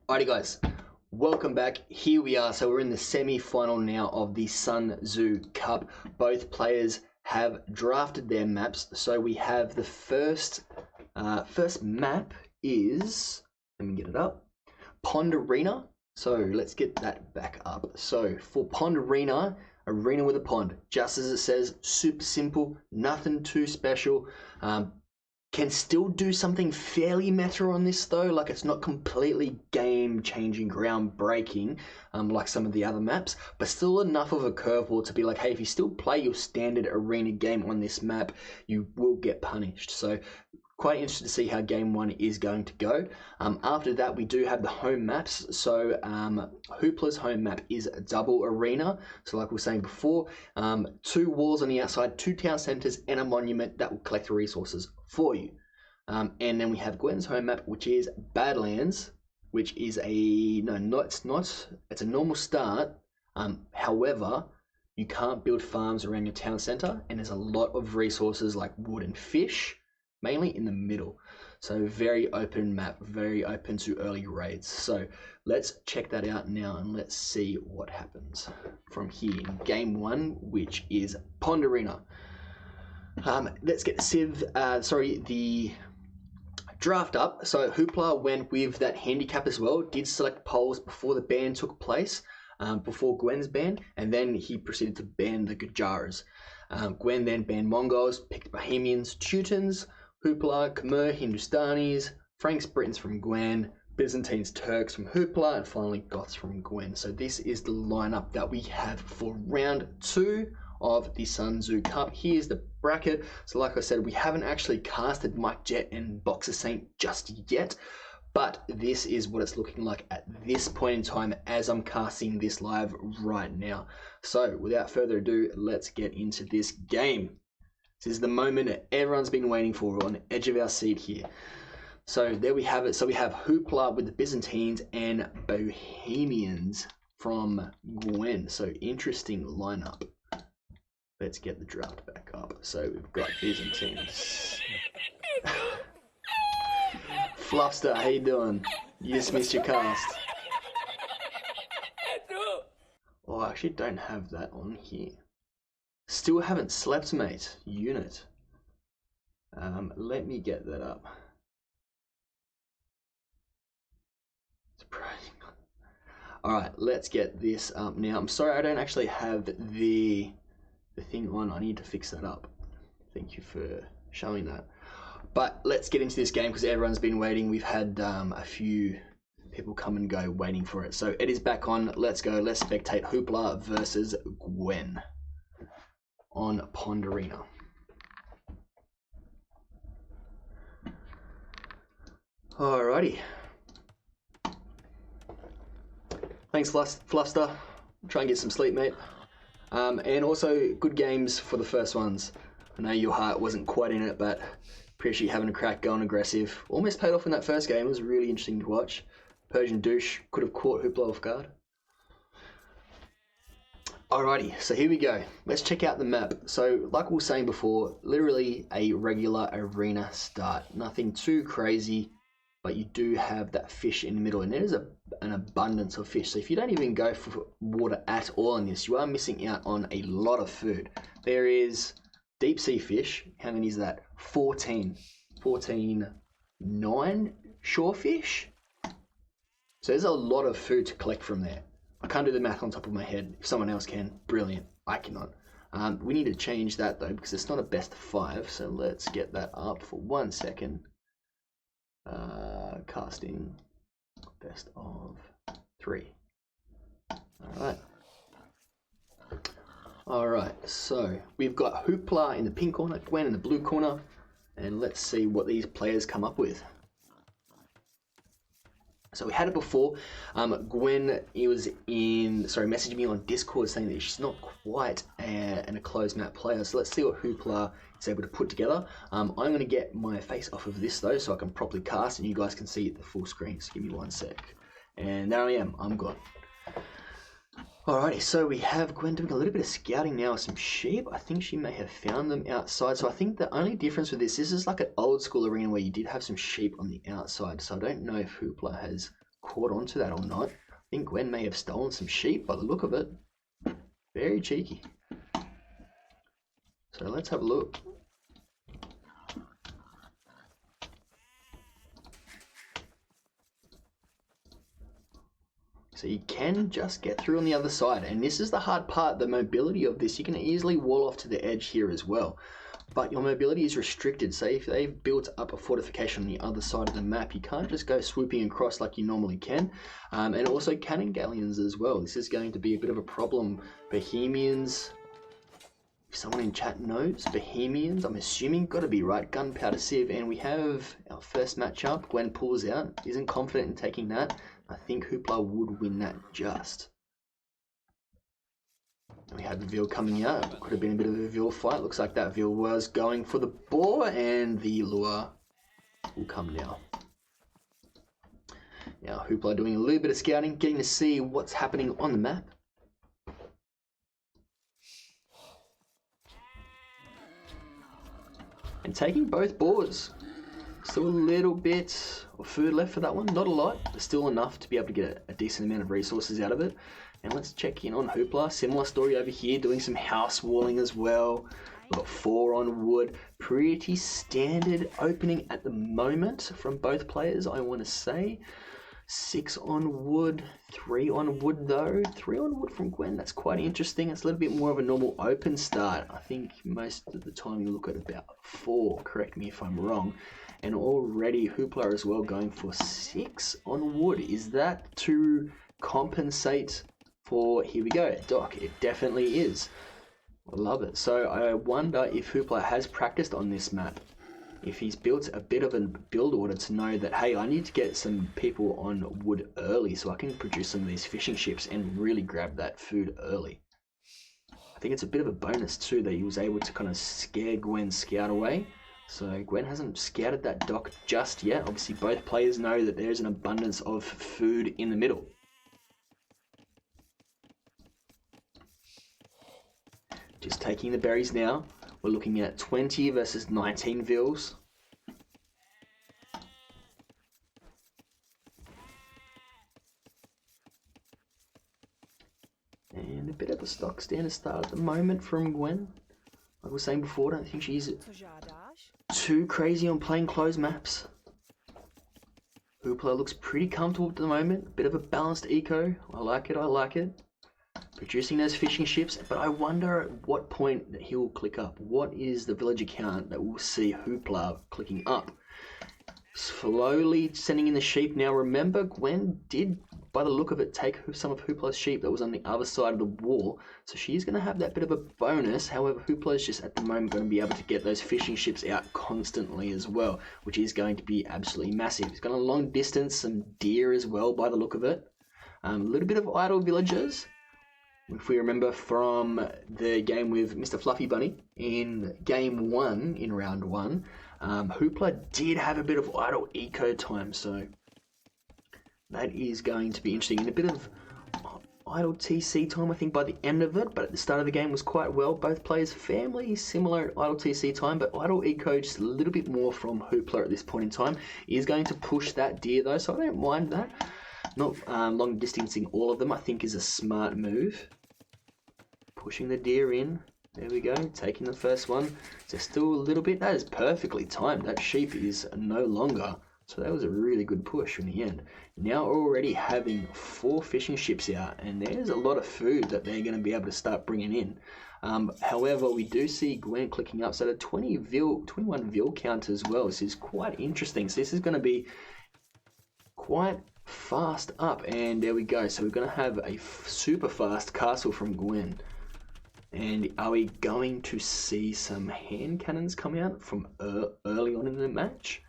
Alrighty guys, welcome back. Here we are. So we're in the semi-final now of the Sun-Tzu Cup. Both players have drafted their maps. So we have the first map is, let me get it up, Pond Arena. So let's get that back up. So for Pond Arena, arena with a pond, just as it says, super simple, nothing too special. Can still do something fairly meta on this though, like it's not completely game-changing, ground-breaking like some of the other maps, but still enough of a curveball to be like, hey, if you still play your standard arena game on this map, you will get punished. So quite interested to see how game one is going to go. After that, we do have the home maps. So Hooplah's home map is a double arena. So like we were saying before, 2 walls on the outside, 2 town centers, and a monument that will collect the resources for you. And then we have Gwen's home map, which is Badlands, which is it's a normal start. However, you can't build farms around your town center, and there's a lot of resources like wood and fish, mainly in the middle. So very open map, very open to early raids. So let's check that out now and let's see what happens from here in game 1, which is Pond Arena. Let's get the draft up. So Hooplah went with that handicap as well, did select polls before the ban took place, before Gwen's ban, and then he proceeded to ban the Gujaras. Gwen then banned Mongols, picked Bohemians, Teutons, Hooplah, Khmer, Hindustanis, Franks, Britons from Gwen, Byzantines, Turks from Hooplah, and finally Goths from Gwen. So this is the lineup that we have for round 2 of the Sun-Tzu Cup. Here's the bracket. So like I said, we haven't actually casted Mike Jet and Boxer Saint just yet, but this is what it's looking like at this point in time as I'm casting this live right now. So without further ado, let's get into this game. This is the moment that everyone's been waiting for. We're on the edge of our seat here. So there we have it. So we have Hooplah with the Byzantines and Bohemians from Gwen. So interesting lineup. Let's get the draft back up. So we've got Byzantines. Fluffster, how you doing? You just missed your cast. Oh, I actually don't have that on here. Still haven't slept, mate. Unit. Let me get that up. Surprising. Alright, let's get this up now. I'm sorry I don't actually have the thing on. I need to fix that up. Thank you for showing that. But let's get into this game because everyone's been waiting. We've had a few people come and go waiting for it. So it is back on. Let's go. Let's spectate Hooplah versus Gwen on Pond Arena. Alrighty. Thanks, Fluster. Try and get some sleep, mate. And also, good games for the first ones. I know your heart wasn't quite in it, but appreciate you having a crack, going aggressive. Almost paid off in that first game. It was really interesting to watch. Persian douche could have caught Hooplah off guard. Alrighty, so here we go. Let's check out the map. So, like we were saying before, literally a regular arena start. Nothing too crazy, but you do have that fish in the middle, and there's an abundance of fish. So if you don't even go for water at all in this, you are missing out on a lot of food. There is deep sea fish. How many is that? 14. 9 shore fish. So there's a lot of food to collect from there. I can't do the math on top of my head. If someone else can, brilliant. I cannot. We need to change that though because it's not a best of 5. So let's get that up for 1 second. Casting best of 3. Alright, so we've got Hooplah in the pink corner, Gwen in the blue corner, and let's see what these players come up with. So we had it before. Gwen messaged me on Discord saying that she's not quite a closed map player. So let's see what Hooplah is able to put together. I'm going to get my face off of this though, so I can properly cast and you guys can see the full screen. So give me 1 sec. And there I am. I'm gone. Alrighty, so we have Gwen doing a little bit of scouting now with some sheep. I think she may have found them outside. So I think the only difference with this is like an old school arena where you did have some sheep on the outside. So I don't know if Hooplah has caught onto that or not. I think Gwen may have stolen some sheep by the look of it. Very cheeky. So let's have a look. So you can just get through on the other side, and this is the hard part, the mobility of this. You can easily wall off to the edge here as well, but your mobility is restricted. So if they've built up a fortification on the other side of the map, you can't just go swooping across like you normally can. And also cannon galleons as well. This is going to be a bit of a problem. Bohemians, if someone in chat knows, Bohemians, I'm assuming, got to be right. Gunpowder sieve, and we have our first matchup. Gwen pulls out, isn't confident in taking that. I think Hooplah would win that just. And we had the veal coming out. Could have been a bit of a veal fight. Looks like that veal was going for the boar, and the lure will come now. Now Hooplah doing a little bit of scouting, getting to see what's happening on the map. And taking both boars. Still a little bit of food left for that one. Not a lot, but still enough to be able to get a decent amount of resources out of it. And let's check in on Hooplah. Similar story over here, doing some house walling as well. We've got 4 on wood. Pretty standard opening at the moment from both players, I want to say. 6 on wood, 3 on wood though. 3 on wood from Gwen, that's quite interesting. It's a little bit more of a normal open start. I think most of the time you look at about 4, correct me if I'm wrong. And already Hooplah as well going for 6 on wood. Is that to compensate for, here we go, Doc? It definitely is. I love it. So I wonder if Hooplah has practiced on this map. If he's built a bit of a build order to know that, hey, I need to get some people on wood early so I can produce some of these fishing ships and really grab that food early. I think it's a bit of a bonus too that he was able to kind of scare Gwen's scout away. So Gwen hasn't scouted that dock just yet. Obviously both players know that there's an abundance of food in the middle. Just taking the berries now. We're looking at 20 versus 19 veals. And a bit of a stock standard start at the moment from Gwen. Like I was saying before, I don't think she's too crazy on playing closed maps. Hooplah looks pretty comfortable at the moment. A bit of a balanced eco. I like it, I like it. Producing those fishing ships, but I wonder at what point that he will click up. What is the village account that will see Hooplah clicking up? Slowly sending in the sheep. Now remember, Gwen did, by the look of it, take some of Hooplah's sheep that was on the other side of the wall. So she's going to have that bit of a bonus. However, Hooplah is just at the moment going to be able to get those fishing ships out constantly as well, which is going to be absolutely massive. He's got a long distance, some deer as well by the look of it. A little bit of idle villagers. If we remember from the game with Mr. Fluffy Bunny in game 1, in round 1, Hooplah did have a bit of idle eco time, so that is going to be interesting. And a bit of idle TC time, I think, by the end of it, but at the start of the game was quite well. Both players fairly similar idle TC time, but idle eco just a little bit more from Hooplah at this point in time. He is going to push that deer though, so I don't mind that. Not long distancing all of them, I think, is a smart move. Pushing the deer in. There we go. Taking the first one. Just still a little bit. That is perfectly timed. That sheep is no longer. So that was a really good push in the end. Now already having 4 fishing ships out, and there's a lot of food that they're going to be able to start bringing in. However, we do see Gwen clicking up. So the 21 veal count as well. This is quite interesting. So this is going to be quite fast up, and there we go. So we're going to have a super fast castle from Gwen. And are we going to see some hand cannons come out from early on in the match?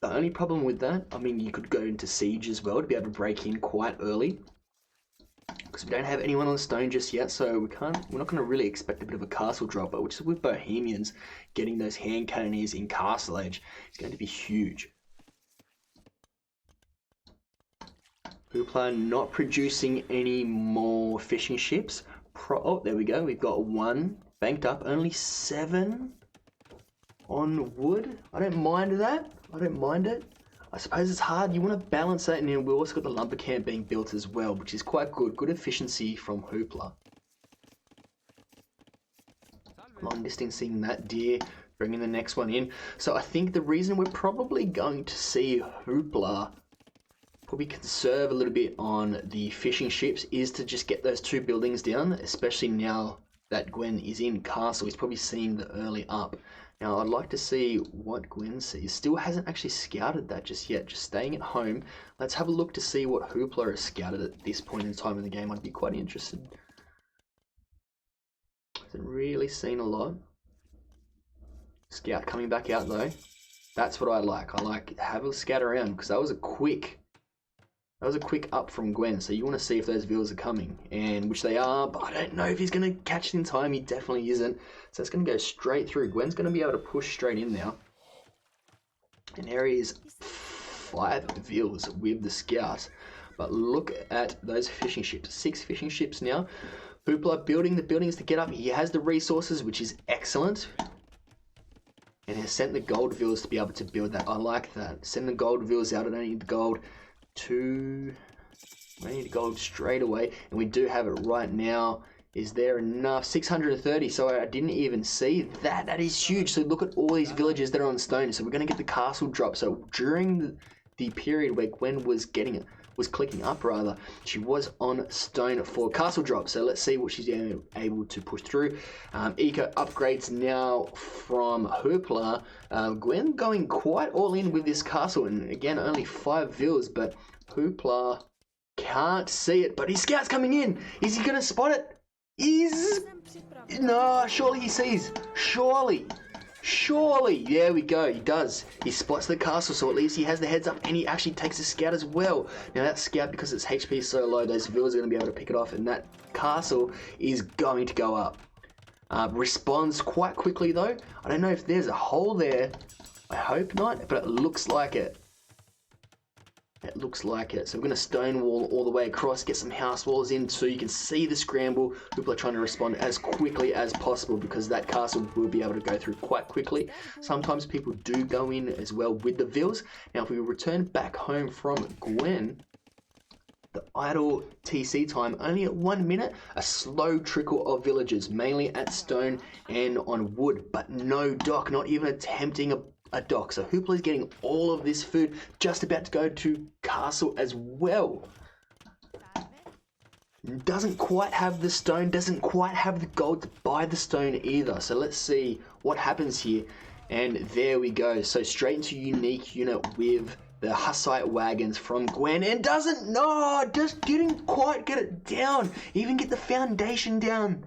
The only problem with that, I mean, you could go into siege as well to be able to break in quite early, because we don't have anyone on stone just yet, so we're not going to really expect a bit of a castle drop, but which is with Bohemians, getting those hand cannoneers in castle age is going to be huge. Hooplah not producing any more fishing ships. Oh, there we go. We've got 1 banked up. Only 7 on wood. I don't mind that. I don't mind it. I suppose it's hard. You want to balance that, and then we've also got the lumber camp being built as well, which is quite good. Good efficiency from Hooplah. Long distancing that deer, bringing the next one in. So I think the reason we're probably going to see Hooplah probably conserve a little bit on the fishing ships is to just get those 2 buildings down, especially now that Gwen is in castle. He's probably seeing the early up. Now, I'd like to see what Gwen sees. Still hasn't actually scouted that just yet, just staying at home. Let's have a look to see what Hooplah has scouted at this point in time in the game. I'd be quite interested. Hasn't really seen a lot. Scout coming back out though. That's what I like. I like have a scout around because that was a quick up from Gwen. So you want to see if those villas are coming, and which they are, but I don't know if he's going to catch it in time. He definitely isn't. So it's going to go straight through. Gwen's going to be able to push straight in now. And there is 5 villas with the scout. But look at those fishing ships. 6 fishing ships now. Hooplah building the buildings to get up. He has the resources, which is excellent. And has sent the gold villas to be able to build that. I like that. Send the gold villas out. I don't need the gold. I need gold straight away, and we do have it right now. Is there enough? 630, so I didn't even see that. That is huge. So look at all these villages that are on stone. So we're going to get the castle drop. So during the period where Gwen was clicking up rather, she was on stone for castle drop. So let's see what she's able to push through. Eco upgrades now from Hooplah. Gwen going quite all in with this castle, and again only 5 villas, but Hooplah can't see it, but his scout's coming in. Is he gonna spot it? No, surely he sees. Surely, there we go. He does. He spots the castle, so at least he has the heads up, and he actually takes a scout as well. Now that scout, because its HP is so low, those villas are going to be able to pick it off, and that castle is going to go up. Responds quite quickly though. I don't know if there's a hole there. I hope not, but it looks like it. It looks like it. So we're going to stonewall all the way across, get some house walls in so you can see the scramble. People are trying to respond as quickly as possible because that castle will be able to go through quite quickly. Sometimes people do go in as well with the vills. Now if we return back home from Gwen, the idle TC time only at 1 minute, a slow trickle of villagers, mainly at stone and on wood, but no dock, not even attempting a dock. So Hooplah is getting all of this food, just about to go to castle as well. Doesn't quite have the stone, doesn't quite have the gold to buy the stone either. So let's see what happens here. And there we go. So straight into unique unit with the Hussite wagons from Gwen, and just didn't quite get it down, even get the foundation down.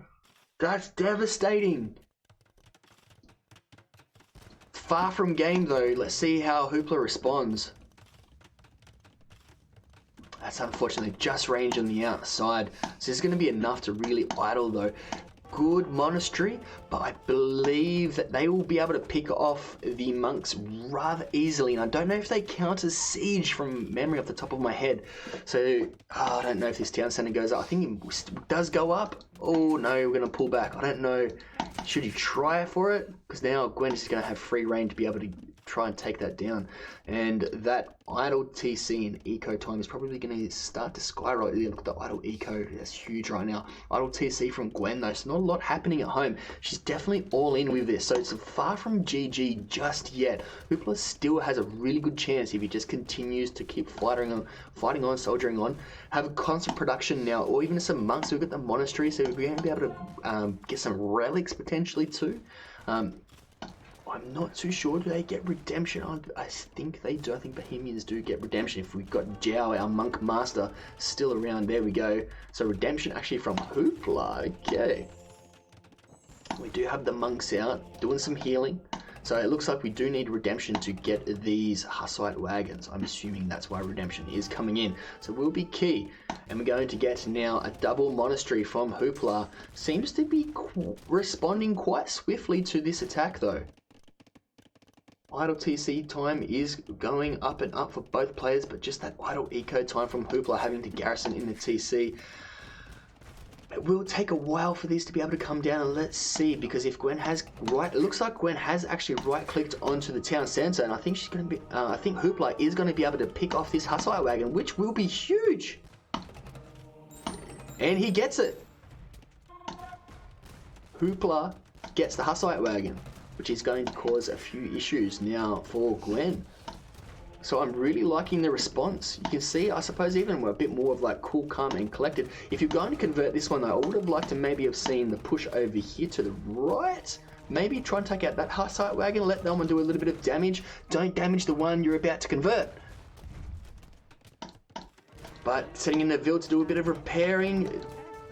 That's devastating. Far from game though. Let's see how Hooplah responds. That's unfortunately just range on the outside, so this is going to be enough to really idle though. Good monastery, but I believe that they will be able to pick off the monks rather easily, and I don't know if they count as siege from memory off the top of my head. So I don't know if this town center goes up. I think it does go up. Oh no, we're going to pull back. I don't know. Should you try for it? Because now Gwen is going to have free reign to be able to try and take that down. And that idle TC and eco time is probably going to start to skyrocket. Look at the idle eco, that's huge right now. Idle TC from Gwen though, so not a lot happening at home. She's definitely all in with this, so it's far from GG just yet. Hooplah still has a really good chance if he just continues to keep fighting on, soldiering on. Have a constant production now, or even some monks. We've got the monastery, so we're going to be able to get some relics potentially too. I'm not too sure. Do they get redemption? I think they do. I think Bohemians do get redemption. If we've got Jiao, our monk master, still around. There we go. So redemption actually from Hooplah. Okay. We do have the monks out doing some healing. So it looks like we do need redemption to get these Hussite wagons. I'm assuming that's why redemption is coming in. So we'll be key. And we're going to get now a double monastery from Hooplah. Seems to be responding quite swiftly to this attack though. Idle TC time is going up and up for both players, but just that idle eco time from Hooplah having to garrison in the TC. It will take a while for these to be able to come down, and let's see, because if Gwen has it looks like Gwen has actually right-clicked onto the town centre, and I think she's going to be, I think Hooplah is going to be able to pick off this Hussite wagon, which will be huge. And he gets it. Hooplah gets the Hussite wagon, which is going to cause a few issues now for Gwen. So I'm really liking the response. You can see, I suppose, even we're a bit more of like cool, calm, and collected. If you're going to convert this one, though, I would have liked to maybe have seen the push over here to the right. Maybe try and take out that Hussite wagon, let that one do a little bit of damage. Don't damage the one you're about to convert. But setting in the Ville to do a bit of repairing,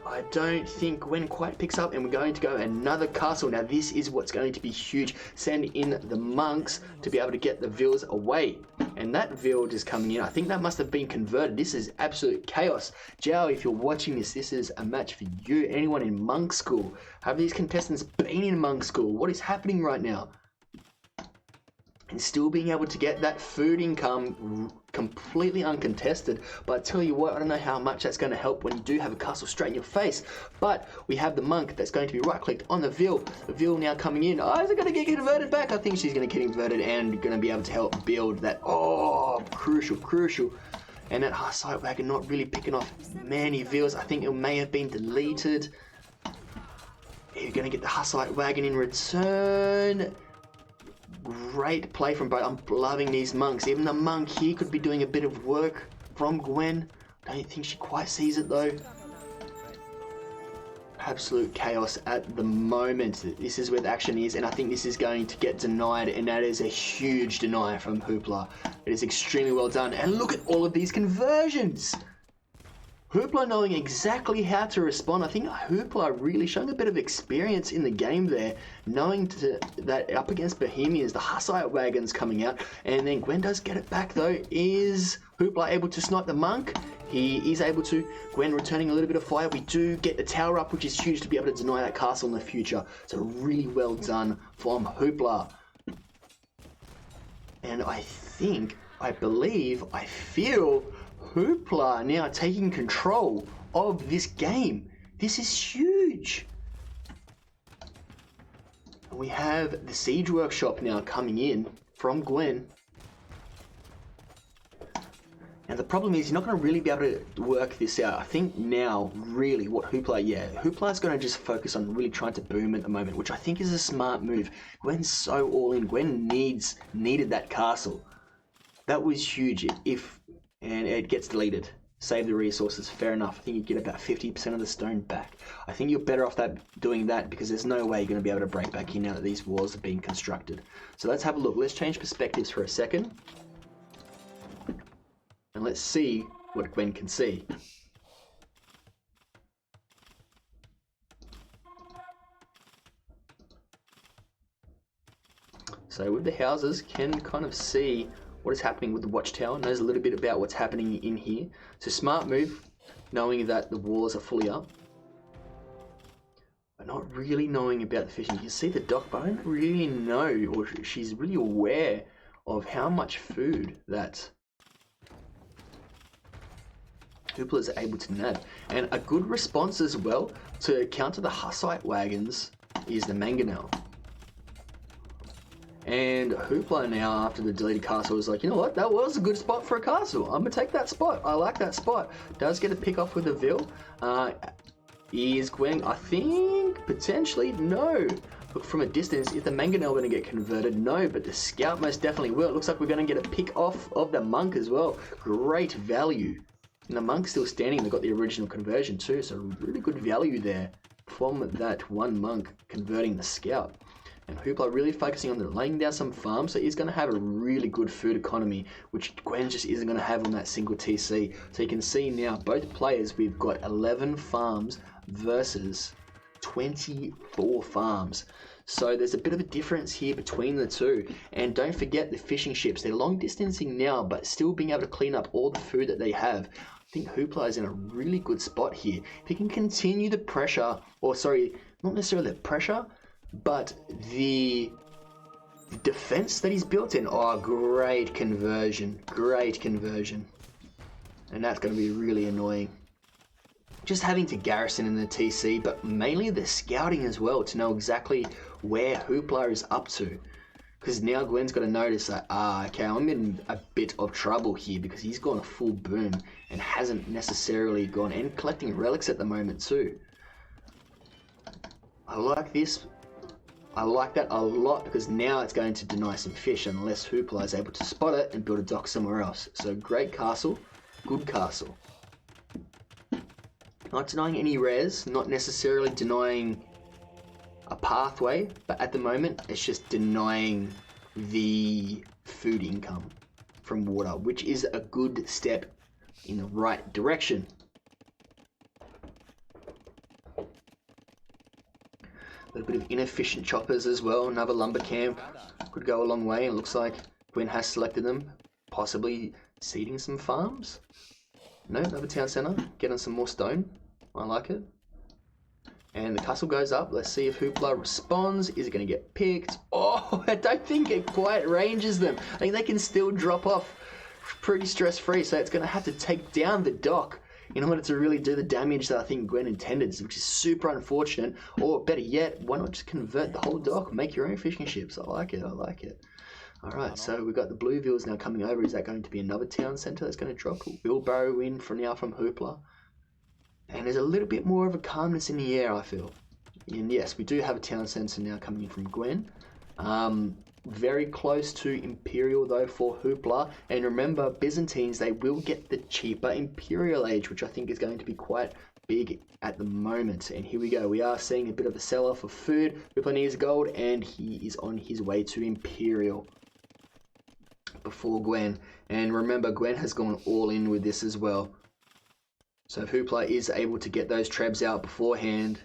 I don't think Gwen quite picks up, and we're going to go another castle. Now this is what's going to be huge. Send in the monks to be able to get the Villes away. And that Ville is coming in. I think that must have been converted. This is absolute chaos. Joe, if you're watching this, this is a match for you. Anyone in monk school? Have these contestants been in monk school? What is happening right now? And still being able to get that food income completely uncontested. But I tell you what, I don't know how much that's going to help when you do have a castle straight in your face. But we have the monk that's going to be right-clicked on the Ville. The Ville now coming in. Oh, is it going to get converted back? I think she's going to get converted and going to be able to help build that. Oh, crucial. And that Hussite wagon not really picking off many Villes. I think it may have been deleted. You're going to get the Hussite wagon in return. Great play from both. I'm loving these monks. Even the monk here could be doing a bit of work from Gwen. I don't think she quite sees it though. Absolute chaos at the moment. This is where the action is, and I think this is going to get denied, and that is a huge deny from Hooplah. It is extremely well done, and look at all of these conversions. Hooplah knowing exactly how to respond. I think Hooplah really showing a bit of experience in the game there, knowing that up against Bohemians, the Hussite wagon's coming out, and then Gwen does get it back though. Is Hooplah able to snipe the monk? He is able to. Gwen returning a little bit of fire. We do get the tower up, which is huge to be able to deny that castle in the future. So really well done from Hooplah. And I feel Hooplah now taking control of this game. This is huge. And we have the siege workshop now coming in from Gwen. Now the problem is you're not going to really be able to work this out. I think now really what Hooplah's going to just focus on really trying to boom at the moment, which I think is a smart move. Gwen's so all in. Gwen needed that castle. That was huge. And it gets deleted. Save the resources, fair enough. I think you get about 50% of the stone back. I think you're better off doing that because there's no way you're going to be able to break back in now that these walls have been constructed. So let's have a look. Let's change perspectives for a second. And let's see what Gwen can see. So with the houses, can kind of see what is happening with the watchtower, knows a little bit about what's happening in here. So smart move, knowing that the walls are fully up. But not really knowing about the fishing. You can see the dock, but I don't really know, or she's really aware of how much food that Hooplah is able to nab. And a good response as well to counter the Hussite wagons is the mangonel. And Hooplah now, after the deleted castle, is like, you know what, that was a good spot for a castle. I'm going to take that spot. I like that spot. Does get a pick off with the Ville. Is Gwen, I think, potentially, no. Look from a distance, is the mangonel going to get converted? No, but the scout most definitely will. It looks like we're going to get a pick off of the monk as well. Great value. And the monk's still standing. They've got the original conversion too, so really good value there from that one monk converting the scout. And Hooplah really focusing on laying down some farms, so he's going to have a really good food economy, which Gwen just isn't going to have on that single TC. So you can see now, both players, we've got 11 farms versus 24 farms. So there's a bit of a difference here between the two. And don't forget the fishing ships. They're long distancing now, but still being able to clean up all the food that they have. I think Hooplah is in a really good spot here. If he can continue the pressure, or sorry, not necessarily the pressure, but the defense that he's built in. Oh, great conversion. Great conversion. And that's going to be really annoying. just having to garrison in the TC, but mainly the scouting as well to know exactly where Hooplah is up to. Because now Gwen's got to notice that, okay, I'm in a bit of trouble here because he's gone a full boom and hasn't necessarily gone, and collecting relics at the moment too. I like this. I like that a lot because now it's going to deny some fish unless Hooplah is able to spot it and build a dock somewhere else. So great castle, good castle. Not denying any res, not necessarily denying a pathway, but at the moment it's just denying the food income from water, which is a good step in the right direction. A little bit of inefficient choppers as well. Another lumber camp could go a long way. It looks like Gwen has selected them, possibly seeding some farms. No, another town centre, getting some more stone. I like it. And the castle goes up. Let's see if Hooplah responds. Is it going to get picked? Oh, I don't think it quite ranges them. I think they can still drop off pretty stress-free. So it's going to have to take down the dock in order to really do the damage that I think Gwen intended, which is super unfortunate. Or better yet, why not just convert the whole dock? Make your own fishing ships. I like it. I like it. All right, so we've got the Bluevilles now coming over. Is that going to be another town centre that's going to drop? Wheelbarrow in from now from Hooplah. And there's a little bit more of a calmness in the air, I feel. And yes, we do have a town centre now coming in from Gwen. Very close to Imperial though for Hooplah. And remember, Byzantines, they will get the cheaper Imperial Age, which I think is going to be quite big at the moment. And here we go. We are seeing a bit of a sell-off of food. Hooplah needs gold, and he is on his way to Imperial before Gwen. And remember, Gwen has gone all in with this as well. So Hooplah is able to get those trebs out beforehand.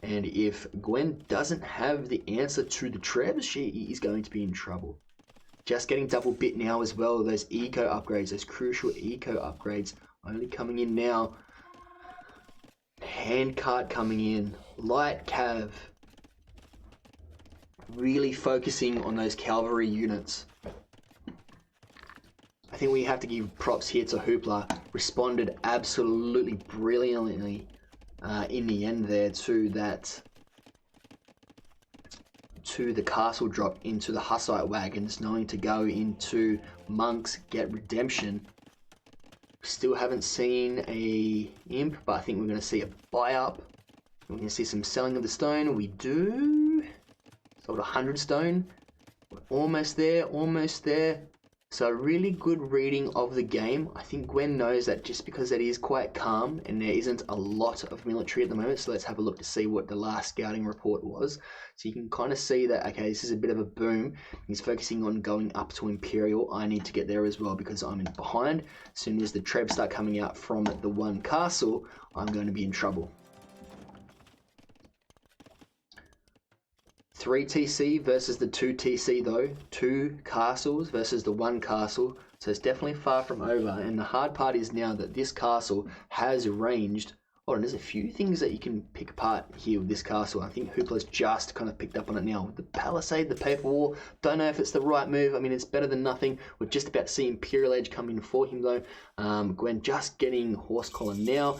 And if Gwen doesn't have the answer to the trebs, she is going to be in trouble. Just getting double bit now as well. Those eco upgrades, those crucial eco upgrades only coming in now. Handcart coming in. Light cav. Really focusing on those cavalry units. I think we have to give props here to Hooplah. Responded absolutely brilliantly in the end there to the castle drop into the Hussite wagons, knowing to go into monks, get redemption. Still haven't seen a imp, but I think we're going to see a buy up. We're going to see some selling of the stone. We do. Sold 100 stone. We're almost there, almost there. So a really good reading of the game. I think Gwen knows that just because it is quite calm and there isn't a lot of military at the moment. So let's have a look to see what the last scouting report was. So you can kind of see that, okay, this is a bit of a boom. He's focusing on going up to Imperial. I need to get there as well because I'm in behind. As soon as the trebs start coming out from the one castle, I'm going to be in trouble. 3 TC versus the 2 TC though. 2 castles versus the 1 castle. So it's definitely far from over. And the hard part is now that this castle has ranged. Oh, and there's a few things that you can pick apart here with this castle. I think Hooplah's just kind of picked up on it now. The palisade, the paper wall. Don't know if it's the right move. I mean, it's better than nothing. We're just about to see Imperial Age come in for him though. Gwen just getting horse collar now.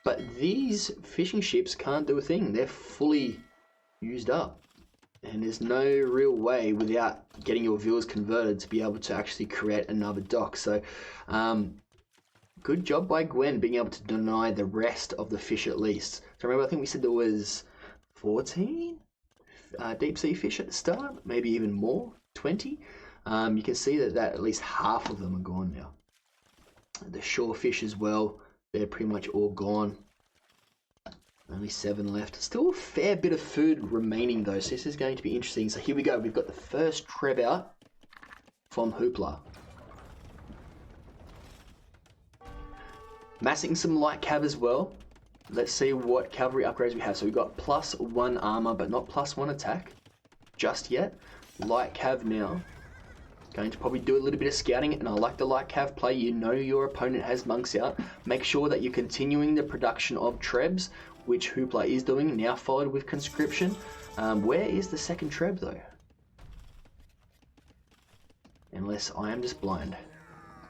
But these fishing ships can't do a thing. They're fully used up. And there's no real way without getting your villas converted to be able to actually create another dock. So good job by Gwen being able to deny the rest of the fish at least. So remember, I think we said there was 14 deep sea fish at the start, maybe even more, 20. You can see that at least half of them are gone now. The shore fish as well, they're pretty much all gone. Only 7 left. Still a fair bit of food remaining though, so this is going to be interesting. So here we go. We've got the first treb out from Hooplah. Massing some light cav as well. Let's see what cavalry upgrades we have. So we've got +1 armor, but not +1 attack just yet. Light cav now. Going to probably do a little bit of scouting, and I like the light cav play. You know your opponent has monks out. Make sure that you're continuing the production of trebs, which Hooplah is doing, now followed with conscription. Where is the second treb though? Unless I am just blind.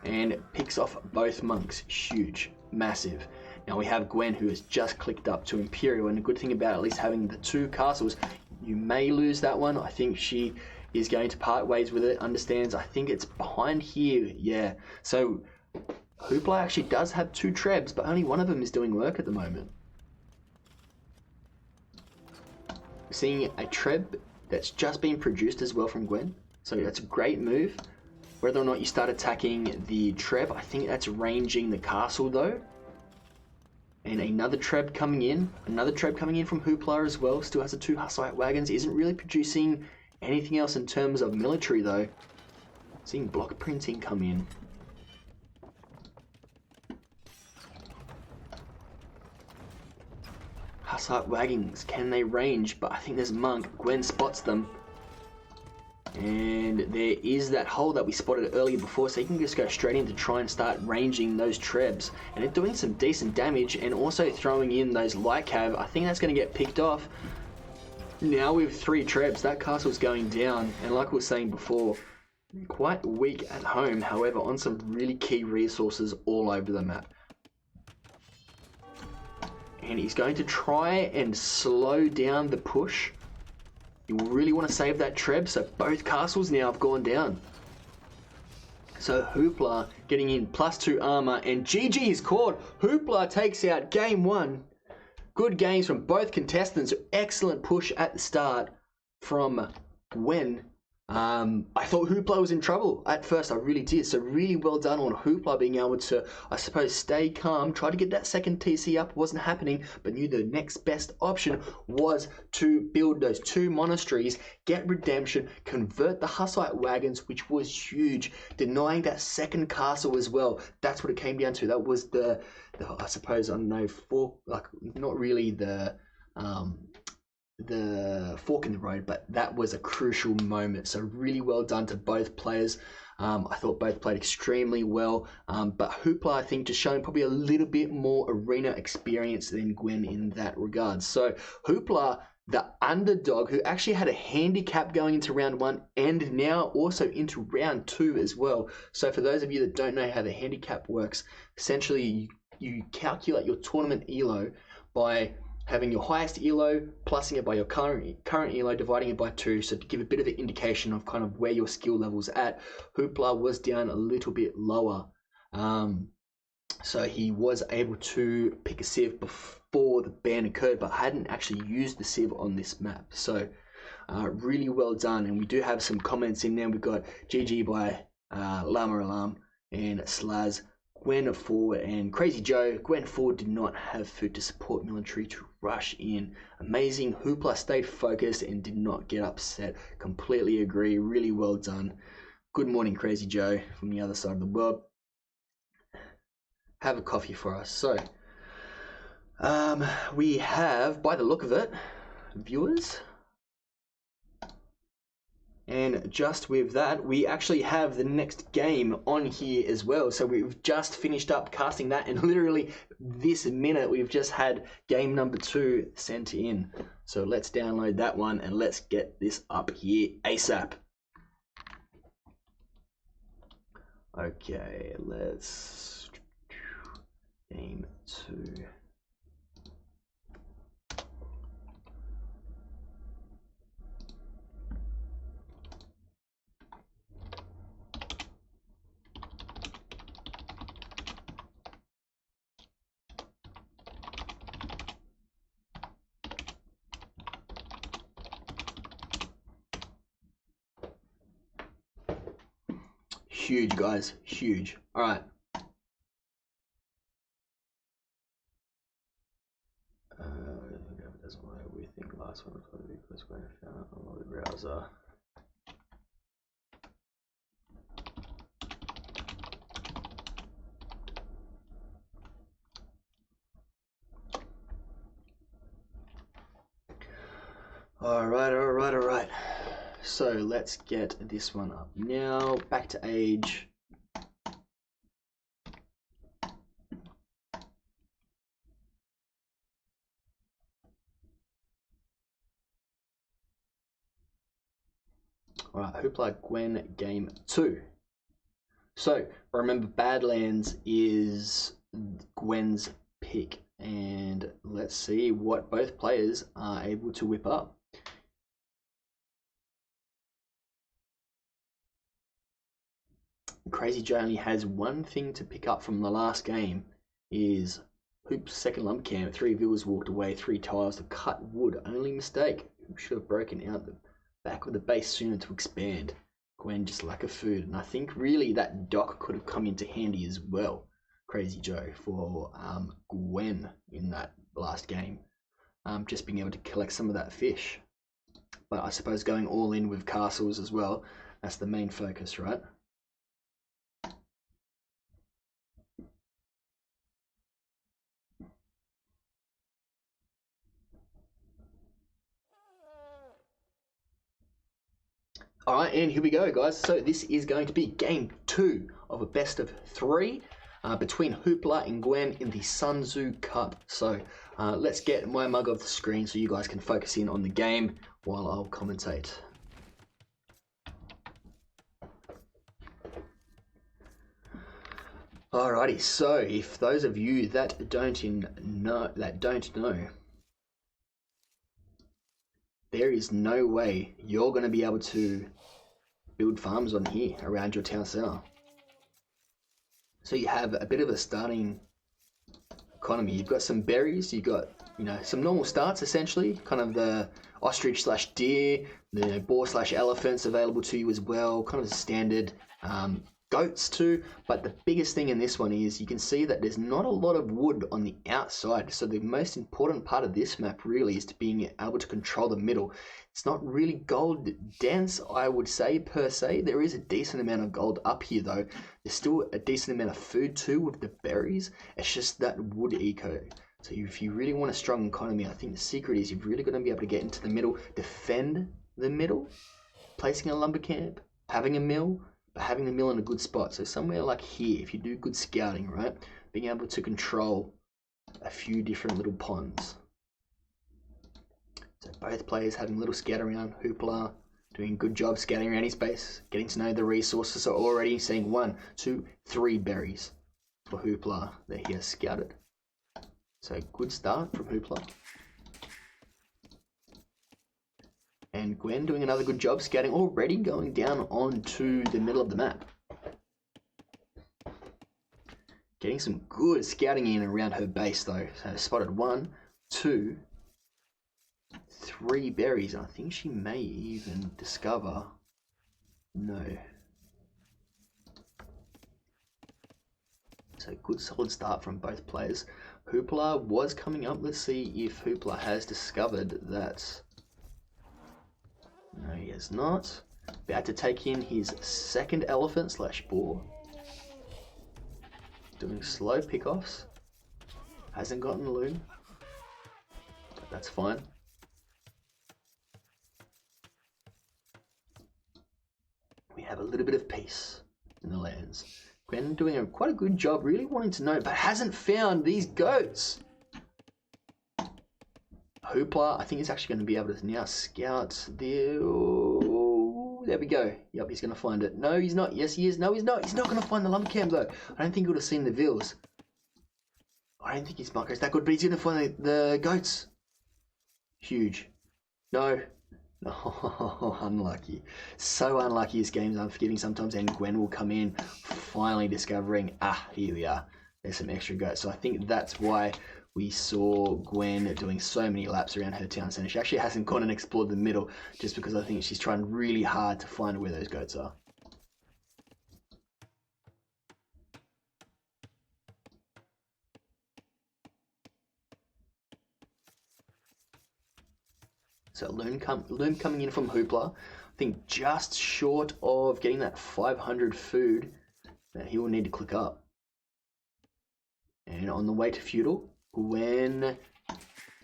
And picks off both monks. Huge. Massive. Now we have Gwen, who has just clicked up to Imperial, and the good thing about at least having the 2 castles, you may lose that one. I think she is going to part ways with it, understands. I think it's behind here, yeah. So Hooplah actually does have 2 trebs, but only one of them is doing work at the moment. Seeing a treb that's just been produced as well from Gwen, so that's a great move. Whether or not you start attacking the treb, I think that's ranging the castle though. And another treb coming in from Hooplah as well. Still has the 2 Hussite wagons. Isn't really producing anything else in terms of military though. Seeing block printing come in. Hussite wagons, can they range? But I think there's Monk. Gwen spots them. And there is that hole that we spotted earlier before, so you can just go straight in to try and start ranging those trebs. And they're doing some decent damage, and also throwing in those light cav. I think that's going to get picked off. Now with 3 trebs, that castle's going down. And like I was saying before, quite weak at home, however, on some really key resources all over the map. And he's going to try and slow down the push. You really want to save that treb, so both castles now have gone down. So Hooplah getting in +2 armor, and GG is caught. Hooplah takes out game 1. Good games from both contestants. Excellent push at the start from Gwen. I thought Hooplah was in trouble at first, I really did. So really well done on Hooplah being able to, I suppose, stay calm, try to get that second TC up. Wasn't happening, but knew the next best option was to build those 2 monasteries, get redemption, convert the Hussite wagons, which was huge, denying that second castle as well. That's what it came down to. That was the I suppose, I don't know, not really the fork in the road, but that was a crucial moment. So really well done to both players. I thought both played extremely well, but Hooplah, I think, just showing probably a little bit more arena experience than Gwen in that regard. So Hooplah, the underdog, who actually had a handicap going into round 1 and now also into round 2 as well. So for those of you that don't know how the handicap works, essentially you calculate your tournament ELO by having your highest ELO, plussing it by your current ELO, dividing it by 2, so to give a bit of an indication of kind of where your skill level's at. Hooplah was down a little bit lower, so he was able to pick a civ before the ban occurred, but hadn't actually used the civ on this map. So really well done, and we do have some comments in there. We've got GG by Llama Alarm and Slaz. Gwen 4 and Crazy Joe. Gwen 4 did not have food to support military to rush in. Amazing. Hooplah stayed focused and did not get upset. Completely agree. Really well done. Good morning, Crazy Joe, from the other side of the world. Have a coffee for us. So, we have, by the look of it, viewers. And just with that, we actually have the next game on here as well. So we've just finished up casting that, and literally this minute we've just had game number 2 sent in. So let's download that one and let's get this up here ASAP. Okay, let's game 2. Huge, guys, huge. All right. That's why we think last one was going to be because we're found on the browser. All right. So let's get this one up now. Back to age. All right, Hooplah Gwen game 2. So remember, Badlands is Gwen's pick. And let's see what both players are able to whip up. Crazy Joe only has one thing to pick up from the last game, is Hoop's second lump camp. 3 viewers walked away, 3 tiles to cut wood. Only mistake. Hoop should have broken out the back of the base sooner to expand. Gwen just lack of food. And I think really that dock could have come into handy as well, Crazy Joe, for Gwen in that last game. Just being able to collect some of that fish. But I suppose going all in with castles as well, that's the main focus, right? All right, and here we go, guys. So this is going to be game 2 of a best of 3 between Hooplah and Gwen in the Sun-Tzu Cup. So let's get my mug off the screen so you guys can focus in on the game while I'll commentate. Alrighty, so if those of you that don't know, there is no way you're going to be able to build farms on here around your town center. So you have a bit of a starting economy. You've got some berries, you've got, you know, some normal starts essentially, kind of the ostrich slash deer, the boar slash elephants available to you as well, kind of the standard goats too. But the biggest thing in this one is you can see that there's not a lot of wood on the outside. So the most important part of this map really is to being able to control the middle. It's not really gold dense, I would say, per se. There is a decent amount of gold up here though. There's still a decent amount of food too with the berries. It's just that wood eco. So if you really want a strong economy, I think the secret is you've really got to be able to get into the middle, defend the middle, placing a lumber camp, having a mill, but having the mill in a good spot. So somewhere like here, if you do good scouting, right, being able to control a few different little ponds. So both players having a little scout around. Hooplah doing a good job scouting around his base, getting to know the resources. So already seeing 1, 2, 3 berries for Hooplah that he has scouted. So good start from Hooplah. And Gwen doing another good job scouting, already going down onto the middle of the map. Getting some good scouting in around her base though. So spotted 1, 2, 3 berries. I think she may even discover, no. So good solid start from both players. Hooplah was coming up. Let's see if Hooplah has discovered that. No, he has not. About to take in his second elephant slash boar. Doing slow pickoffs. Hasn't gotten the loom. But that's fine. We have a little bit of peace in the lands. Gwen doing quite a good job, really wanting to know, but hasn't found these goats. Hooplah, I think he's actually going to be able to now scout there. Oh, there we go. Yep, he's going to find it. No, he's not. Yes, he is. No, he's not. He's not going to find the lumber camp, though. I don't think he would have seen the vills. I don't think his micro's that good, but he's going to find the goats. Huge. No. Oh, unlucky. So unlucky his games I'm forgetting sometimes, and Gwen will come in finally discovering, here we are. There's some extra goats. So I think that's why we saw Gwen doing so many laps around her town centre. She actually hasn't gone and explored the middle just because I think she's trying really hard to find where those goats are. So loom coming in from Hooplah. I think just short of getting that 500 food that he will need to click up. And on the way to feudal, Gwen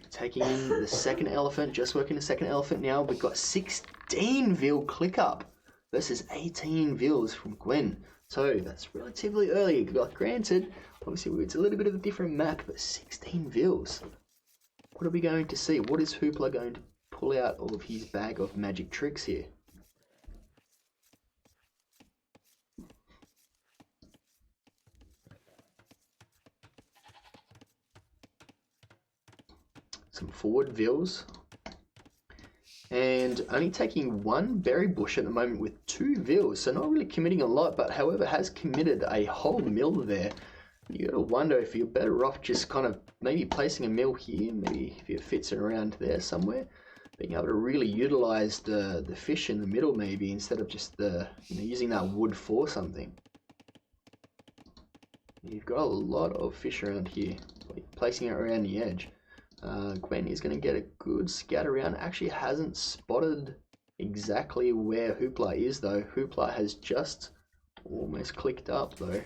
taking in the second elephant, just working the second elephant now. We've got 16 Vil click up versus 18 Vils from Gwen. So that's relatively early. Granted, obviously it's a little bit of a different map, but 16 Vils. What are we going to see? What is Hooplah going to pull out of his bag of magic tricks here? some forward vills, and only taking one berry bush at the moment with 2 vills, so not really committing a lot, but however has committed a whole mill there. You gotta wonder if you're better off just kind of maybe placing a mill here, maybe if it fits it around there somewhere, being able to really utilize the fish in the middle maybe, instead of just using that wood for something. You've got a lot of fish around here, placing it around the edge. Gwen is going to get a good scout around. Actually hasn't spotted exactly where Hooplah is though. Hooplah has just almost clicked up though.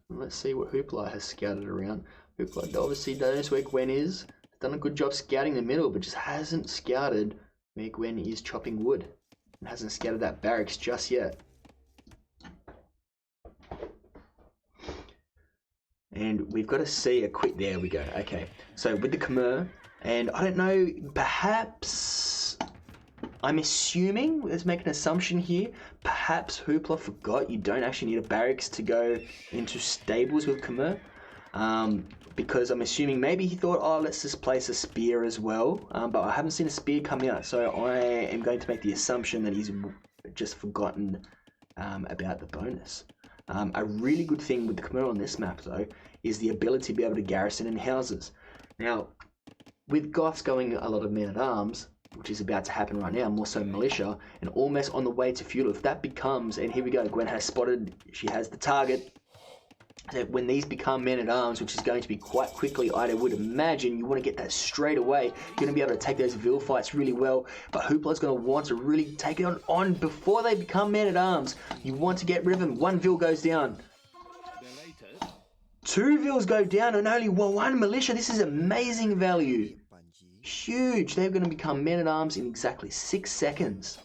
Let's see what Hooplah has scouted around. Hooplah obviously knows where Gwen is. Done a good job scouting the middle, but just hasn't scouted where Gwen is chopping wood. And hasn't scouted that barracks just yet. And we've got to see a quick, there we go, okay. So with the Khmer, and I don't know, perhaps, I'm assuming, let's make an assumption here, perhaps Hooplah forgot you don't actually need a barracks to go into stables with Khmer. Because I'm assuming maybe he thought, oh, let's just place a spear as well. But I haven't seen a spear come out, so I am going to make the assumption that he's just forgotten about the bonus. A really good thing with the Khmer on this map, though, is the ability to be able to garrison in houses. Now, with Goths going a lot of men-at-arms, which is about to happen right now, more so militia, and almost on the way to feudal, if that becomes, and here we go, Gwen has spotted, she has the target, that when these become men-at-arms, which is going to be quite quickly, I would imagine, you want to get that straight away. You're going to be able to take those Vil fights really well, but Hooplah's going to want to really take it on before they become men-at-arms. You want to get rid of them. 1 Vil goes down. 2 Vils go down and only 1 militia. This is amazing value. Huge. They're going to become men-at-arms in exactly 6 seconds.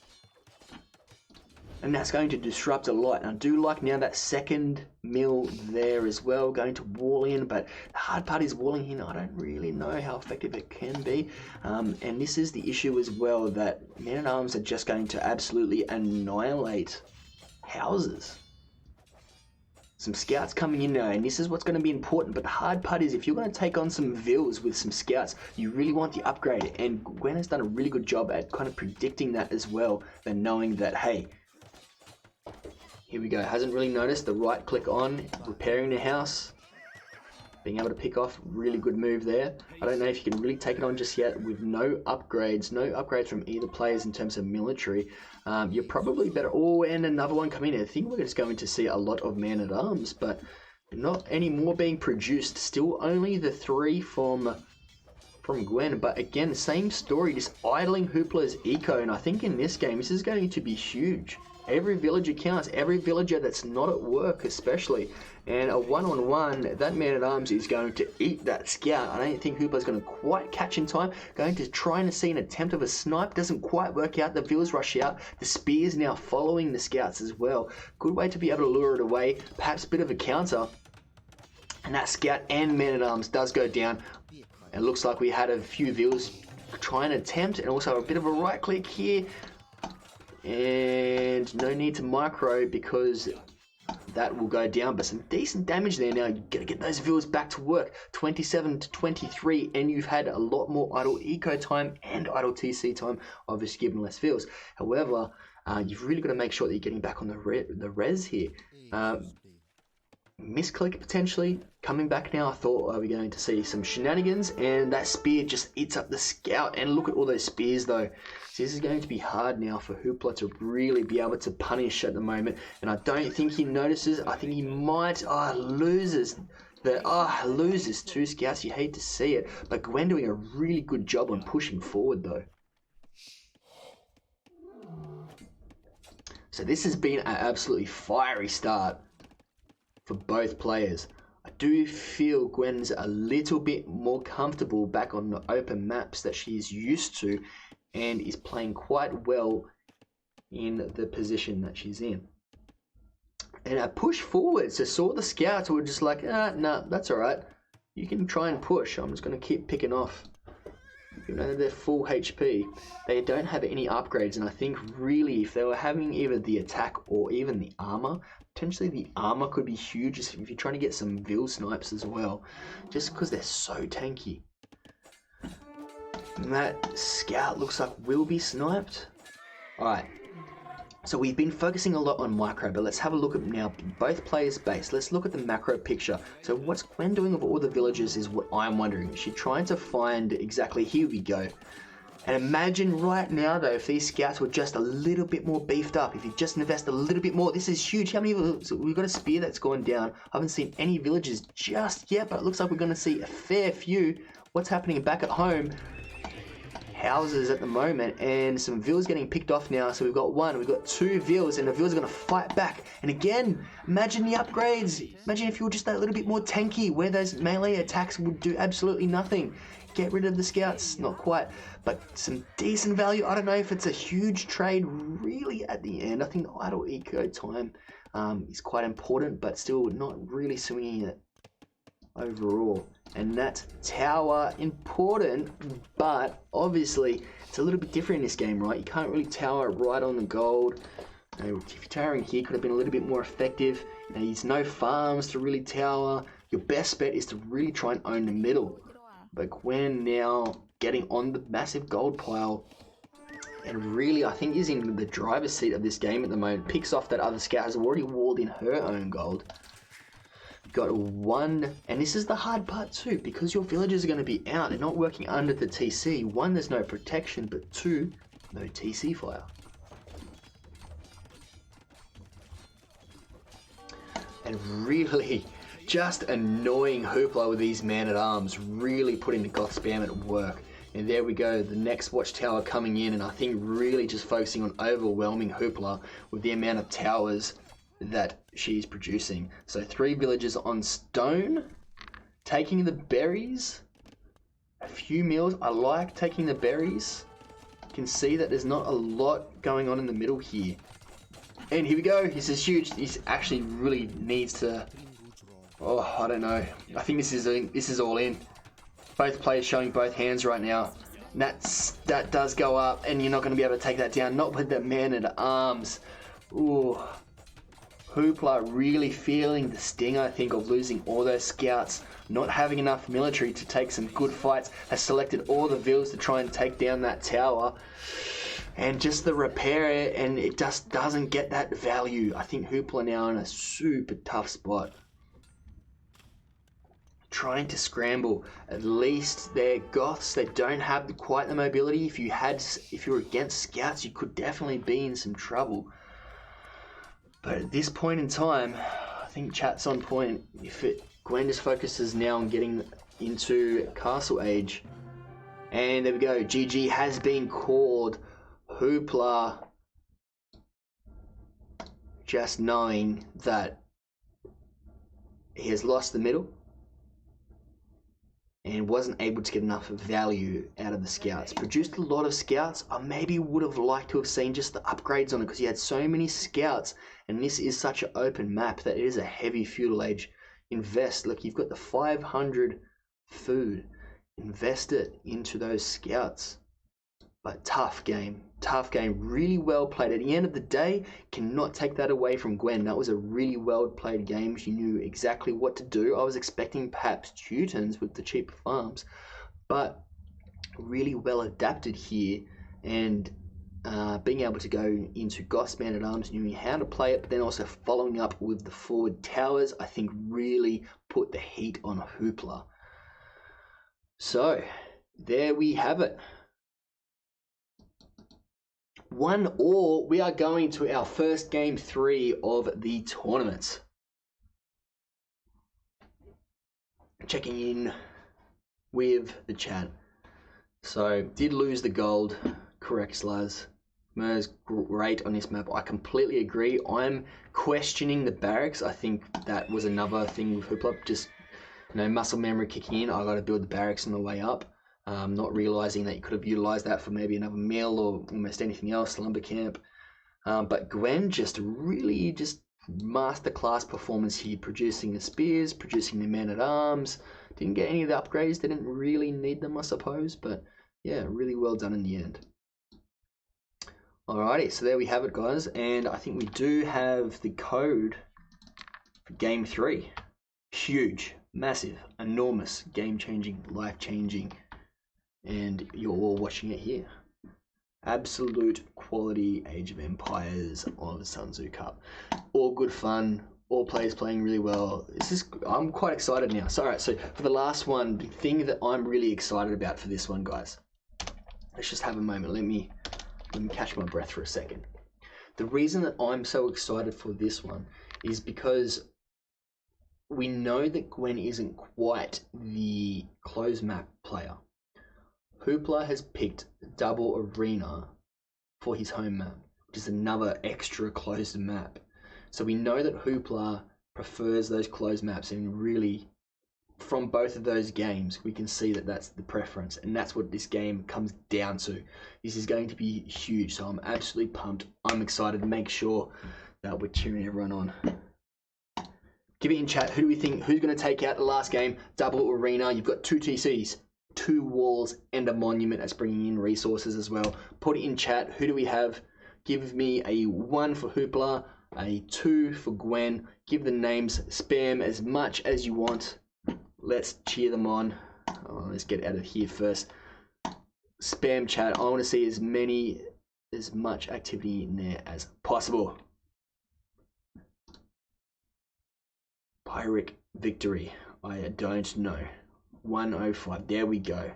And that's going to disrupt a lot. And I do like now that second mill there as well, going to wall in, but the hard part is walling in. I don't really know how effective it can be. And this is the issue as well, that men-at-arms are just going to absolutely annihilate houses. Some scouts coming in now, and this is what's going to be important, but the hard part is if you're going to take on some Vils with some scouts, you really want the upgrade, and Gwen has done a really good job at kind of predicting that as well, and knowing that, hey, here we go, hasn't really noticed the right click on, repairing the house, being able to pick off, really good move there. I don't know if you can really take it on just yet with no upgrades from either players in terms of military. You're probably better, oh, and another one coming in. I think we're just going to see a lot of man-at-arms, but not any more being produced. Still only the 3 from Gwen, but again, same story, just idling Hooplah's eco, and I think in this game, this is going to be huge. Every villager counts, every villager that's not at work especially. And a one-on-one, that man-at-arms is going to eat that scout. I don't think Hooplah's going to quite catch in time. Going to try and see an attempt of a snipe. Doesn't quite work out. The vills rush out. The spear's now following the scouts as well. Good way to be able to lure it away. Perhaps a bit of a counter. And that scout and man-at-arms does go down. It looks like we had a few vills try and attempt. And also a bit of a right click here. And no need to micro because that will go down, but some decent damage there. Now you got to get those vills back to work. 27 to 23, and you've had a lot more idle eco time and idle TC time, obviously given less vills. However, you've really got to make sure that you're getting back on the res here. Misclick potentially coming back now. I thought I was going to see some shenanigans, and that spear just eats up the scout. And look at all those spears though. So this is going to be hard now for Hooplah to really be able to punish at the moment, and I don't think he notices. I think he might. Loses 2 scouts. You hate to see it, but Gwen doing a really good job on pushing forward though. So this has been an absolutely fiery start for both players. I do feel Gwen's a little bit more comfortable back on the open maps that she's used to, and is playing quite well in the position that she's in. And I push forward, so saw the scouts were just like, nah, that's alright. You can try and push. I'm just going to keep picking off. Even though they're full HP, they don't have any upgrades, and I think really if they were having either the attack or even the armor, potentially the armor could be huge if you're trying to get some Vil snipes as well, just because they're so tanky. And that scout looks like will be sniped. Alright. So we've been focusing a lot on micro, but let's have a look at now both players' base. Let's look at the macro picture. So what's Gwen doing with all the villagers is what I'm wondering. Is she trying to find exactly, here we go. And imagine right now though, if these scouts were just a little bit more beefed up, if you just invest a little bit more, this is huge. How many, we've got a spear that's gone down. I haven't seen any villagers just yet, but it looks like we're gonna see a fair few. What's happening back at home? Houses at the moment, and some vills getting picked off now. So we've got one, we've got two vills, and the vills are going to fight back. And again, imagine the upgrades. Imagine if you were just that little bit more tanky, where those melee attacks would do absolutely nothing. Get rid of the scouts, not quite, but some decent value. I don't know if it's a huge trade really at the end. I think the idle eco time is quite important, but still not really swinging it overall. And that tower, important, but obviously it's a little bit different in this game, right? You can't really tower right on the gold. If you're towering here, could have been a little bit more effective. There's no farms to really tower. Your best bet is to really try and own the middle. But Gwen now getting on the massive gold pile, and really I think is in the driver's seat of this game at the moment. Picks off that other scout, has already walled in her own gold. Got one, and this is the hard part too, because your villagers are going to be out. They're not working under the TC. One, there's no protection, but two, no TC fire. And really, just annoying Hooplah with these man-at-arms, really putting the goth spam at work. And there we go, the next watchtower coming in, and I think really just focusing on overwhelming Hooplah with the amount of towers that she's producing. So 3 villagers on stone, taking the berries, a few meals. I like taking the berries. You can see that there's not a lot going on in the middle here. And here we go, this is huge. This actually really needs to, oh, I don't know. I think this is all in. Both players showing both hands right now. That does go up, and you're not going to be able to take that down. Not with the man-at-arms. Ooh. Hooplah really feeling the sting, I think, of losing all those scouts, not having enough military to take some good fights, has selected all the vills to try and take down that tower, and just the repair it, and it just doesn't get that value. I think Hooplah now in a super tough spot. Trying to scramble. At least they're goths, they don't have quite the mobility. If you were against scouts, you could definitely be in some trouble. But at this point in time, I think chat's on point. Gwen just focuses now on getting into Castle Age. And there we go, GG has been called. Hooplah just knowing that he has lost the middle and wasn't able to get enough value out of the scouts. Produced a lot of scouts. I maybe would have liked to have seen just the upgrades on it, because he had so many scouts, and this is such an open map that it is a heavy feudal age. Invest. Look, you've got the 500 food. Invest it into those scouts. But tough game. Tough game. Really well played. At the end of the day, cannot take that away from Gwen. That was a really well played game. She knew exactly what to do. I was expecting perhaps Teutons with the cheaper farms, but really well adapted here, and being able to go into Goth's Man-at-Arms, knowing how to play it, but then also following up with the forward towers, I think really put the heat on Hooplah. So, there we have it. 1-1, we are going to our first game 3 of the tournament. Checking in with the chat. So, did lose the gold. Correct, Slaz. Mer's great on this map. I completely agree. I'm questioning the barracks. I think that was another thing with Hooplah. Just, muscle memory kicking in. I got to build the barracks on the way up. Not realizing that you could have utilized that for maybe another mill or almost anything else, lumber camp. But Gwen just really masterclass performance here, producing the spears, producing the man-at-arms. Didn't get any of the upgrades, didn't really need them, I suppose, but yeah, really well done in the end. Alrighty, so there we have it, guys, and I think we do have the code for game 3. Huge, massive, enormous, game-changing, life-changing. and you're all watching it here. Absolute quality Age of Empires on the Sun-Tzu Cup. All good fun. All players playing really well. I'm quite excited now. So, all right, so for the last one, the thing that I'm really excited about for this one, guys. Let's just have a moment. Let me catch my breath for a second. The reason that I'm so excited for this one is because we know that Gwen isn't quite the closed map player. Hooplah has picked Double Arena for his home map, which is another extra closed map. So we know that Hooplah prefers those closed maps, and really, from both of those games, we can see that that's the preference, and that's what this game comes down to. This is going to be huge, so I'm absolutely pumped. I'm excited. Make sure that we're cheering everyone on. Give it in chat. Who do we think? Who's going to take out the last game? Double Arena. You've got 2 TCs. 2 walls and a monument that's bringing in resources as well. Put it in chat. Who do we have? Give me a 1 for Hooplah, a 2 for Gwen. Give the names. Spam as much as you want. Let's cheer them on. Let's get out of here first. Spam chat. I want to see as much activity in there as possible. Pyrrhic victory. I don't know. 105. There we go.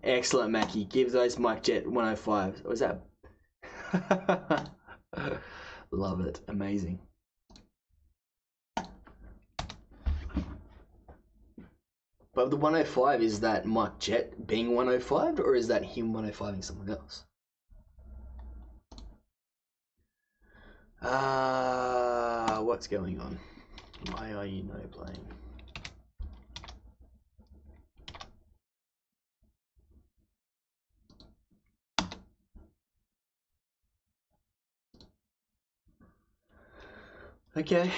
Excellent, Mackie. Give those Mike Jet 105. Was that? Love it. Amazing. But the 105, is that Mike Jet being 105, or is that him 105ing someone else? What's going on? Why are you no playing? Okay.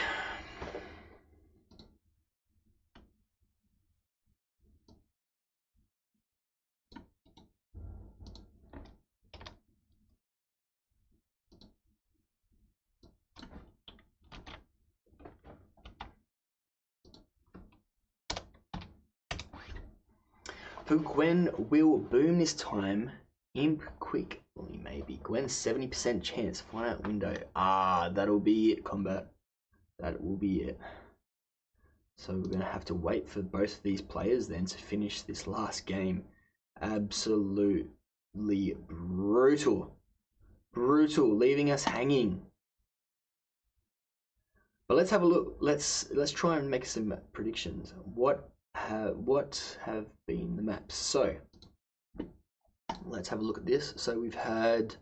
So Gwen will boom this time. Imp quick. Maybe. Gwen 70% chance. Find out window. That'll be it, combat. That will be it. So we're going to have to wait for both of these players then to finish this last game. Absolutely brutal. Brutal, leaving us hanging. But let's have a look. Let's try and make some predictions. What have been the maps? So let's have a look at this. So we've had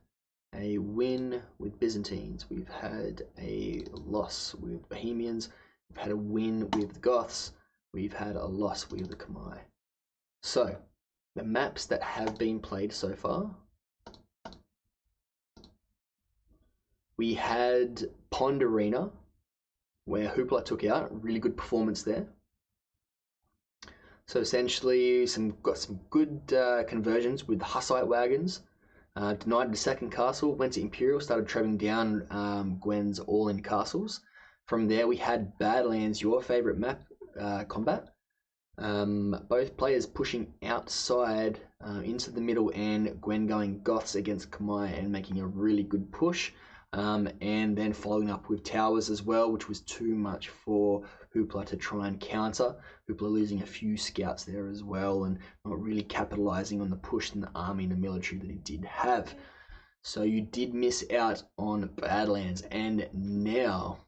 a win with Byzantines. We've had a loss with Bohemians. We've had a win with the Goths. We've had a loss with the Khmer. So the maps that have been played so far. We had Pond Arena, where Hooplah took out. Really good performance there. So essentially, got some good conversions with Hussite wagons. Denied the second castle, went to Imperial, started traveling down Gwen's all-in castles. From there, we had Badlands, your favorite map, combat. Both players pushing outside into the middle, and Gwen going Goths against Khmer and making a really good push. And then following up with towers as well, which was too much for Hooplah to try and counter. Hooplah losing a few scouts there as well, and not really capitalizing on the push in the army and the military that he did have. So you did miss out on Badlands, and now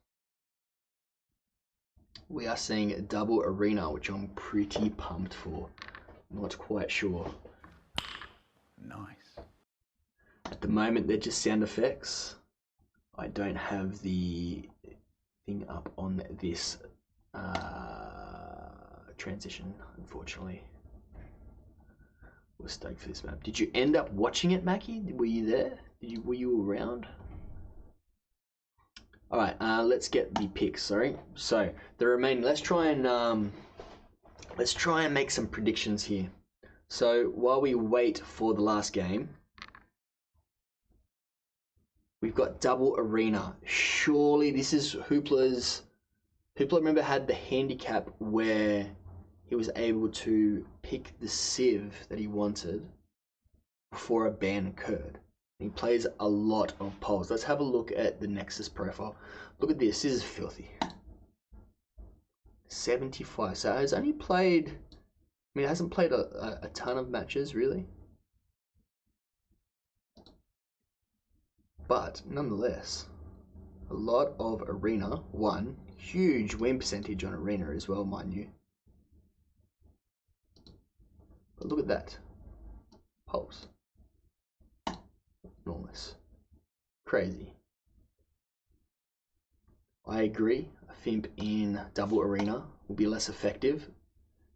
we are seeing a double arena, which I'm pretty pumped for. Not quite sure. Nice. At the moment, they're just sound effects. I don't have the thing up on this transition, unfortunately. We're stoked for this map. Did you end up watching it, Mackie? Were you there? Were you around? All right, let's get the picks. Sorry. So the remaining. Let's try and make some predictions here. So while we wait for the last game. We've got double arena. Surely this is Hooplah's. Hooplah, remember, had the handicap where he was able to pick the civ that he wanted. before a ban occurred. He plays a lot of poles. Let's have a look at the Nexus profile. Look at this. This is filthy. 75. So he's only played, I mean, he hasn't played a ton of matches, really. But nonetheless, a lot of arena. One huge win percentage on arena as well, mind you. But look at that. Pulse. Enormous. Crazy. I agree. A Fimp in double arena will be less effective.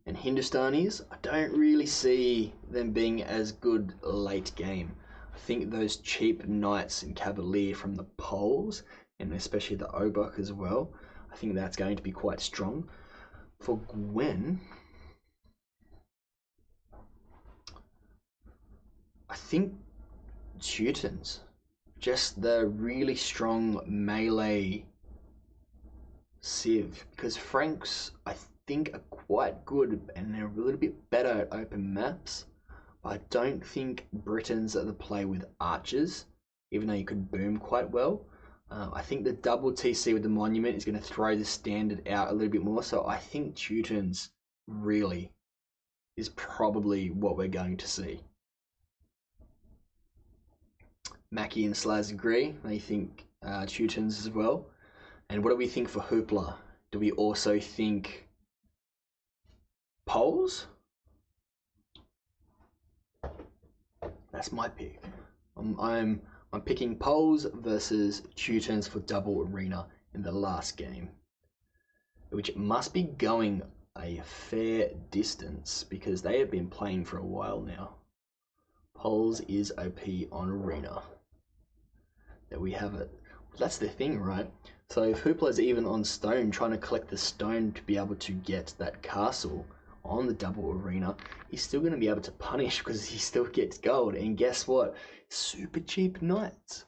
And Hindustanis, I don't really see them being as good late game. I think those cheap Knights and Cavalier from the poles, and especially the Obok as well, I think that's going to be quite strong. For Gwen, I think Teutons. Just the really strong melee Civ, because Franks, I think, are quite good and they're a little bit better at open maps. But I don't think Britons are the play with archers, even though you could boom quite well. I think the double TC with the monument is going to throw the standard out a little bit more. So I think Teutons really is probably what we're going to see. Mackie and Slaz agree. They think Teutons as well. And what do we think for Hooplah? Do we also think poles? That's my pick. I'm picking poles versus Teutons for double arena in the last game, which must be going a fair distance because they have been playing for a while now. Poles is OP on arena. There we have it. That's the thing, right? So if Hooplah's even on stone, trying to collect the stone to be able to get that castle on the double arena, he's still going to be able to punish because he still gets gold. And guess what? Super cheap Knights.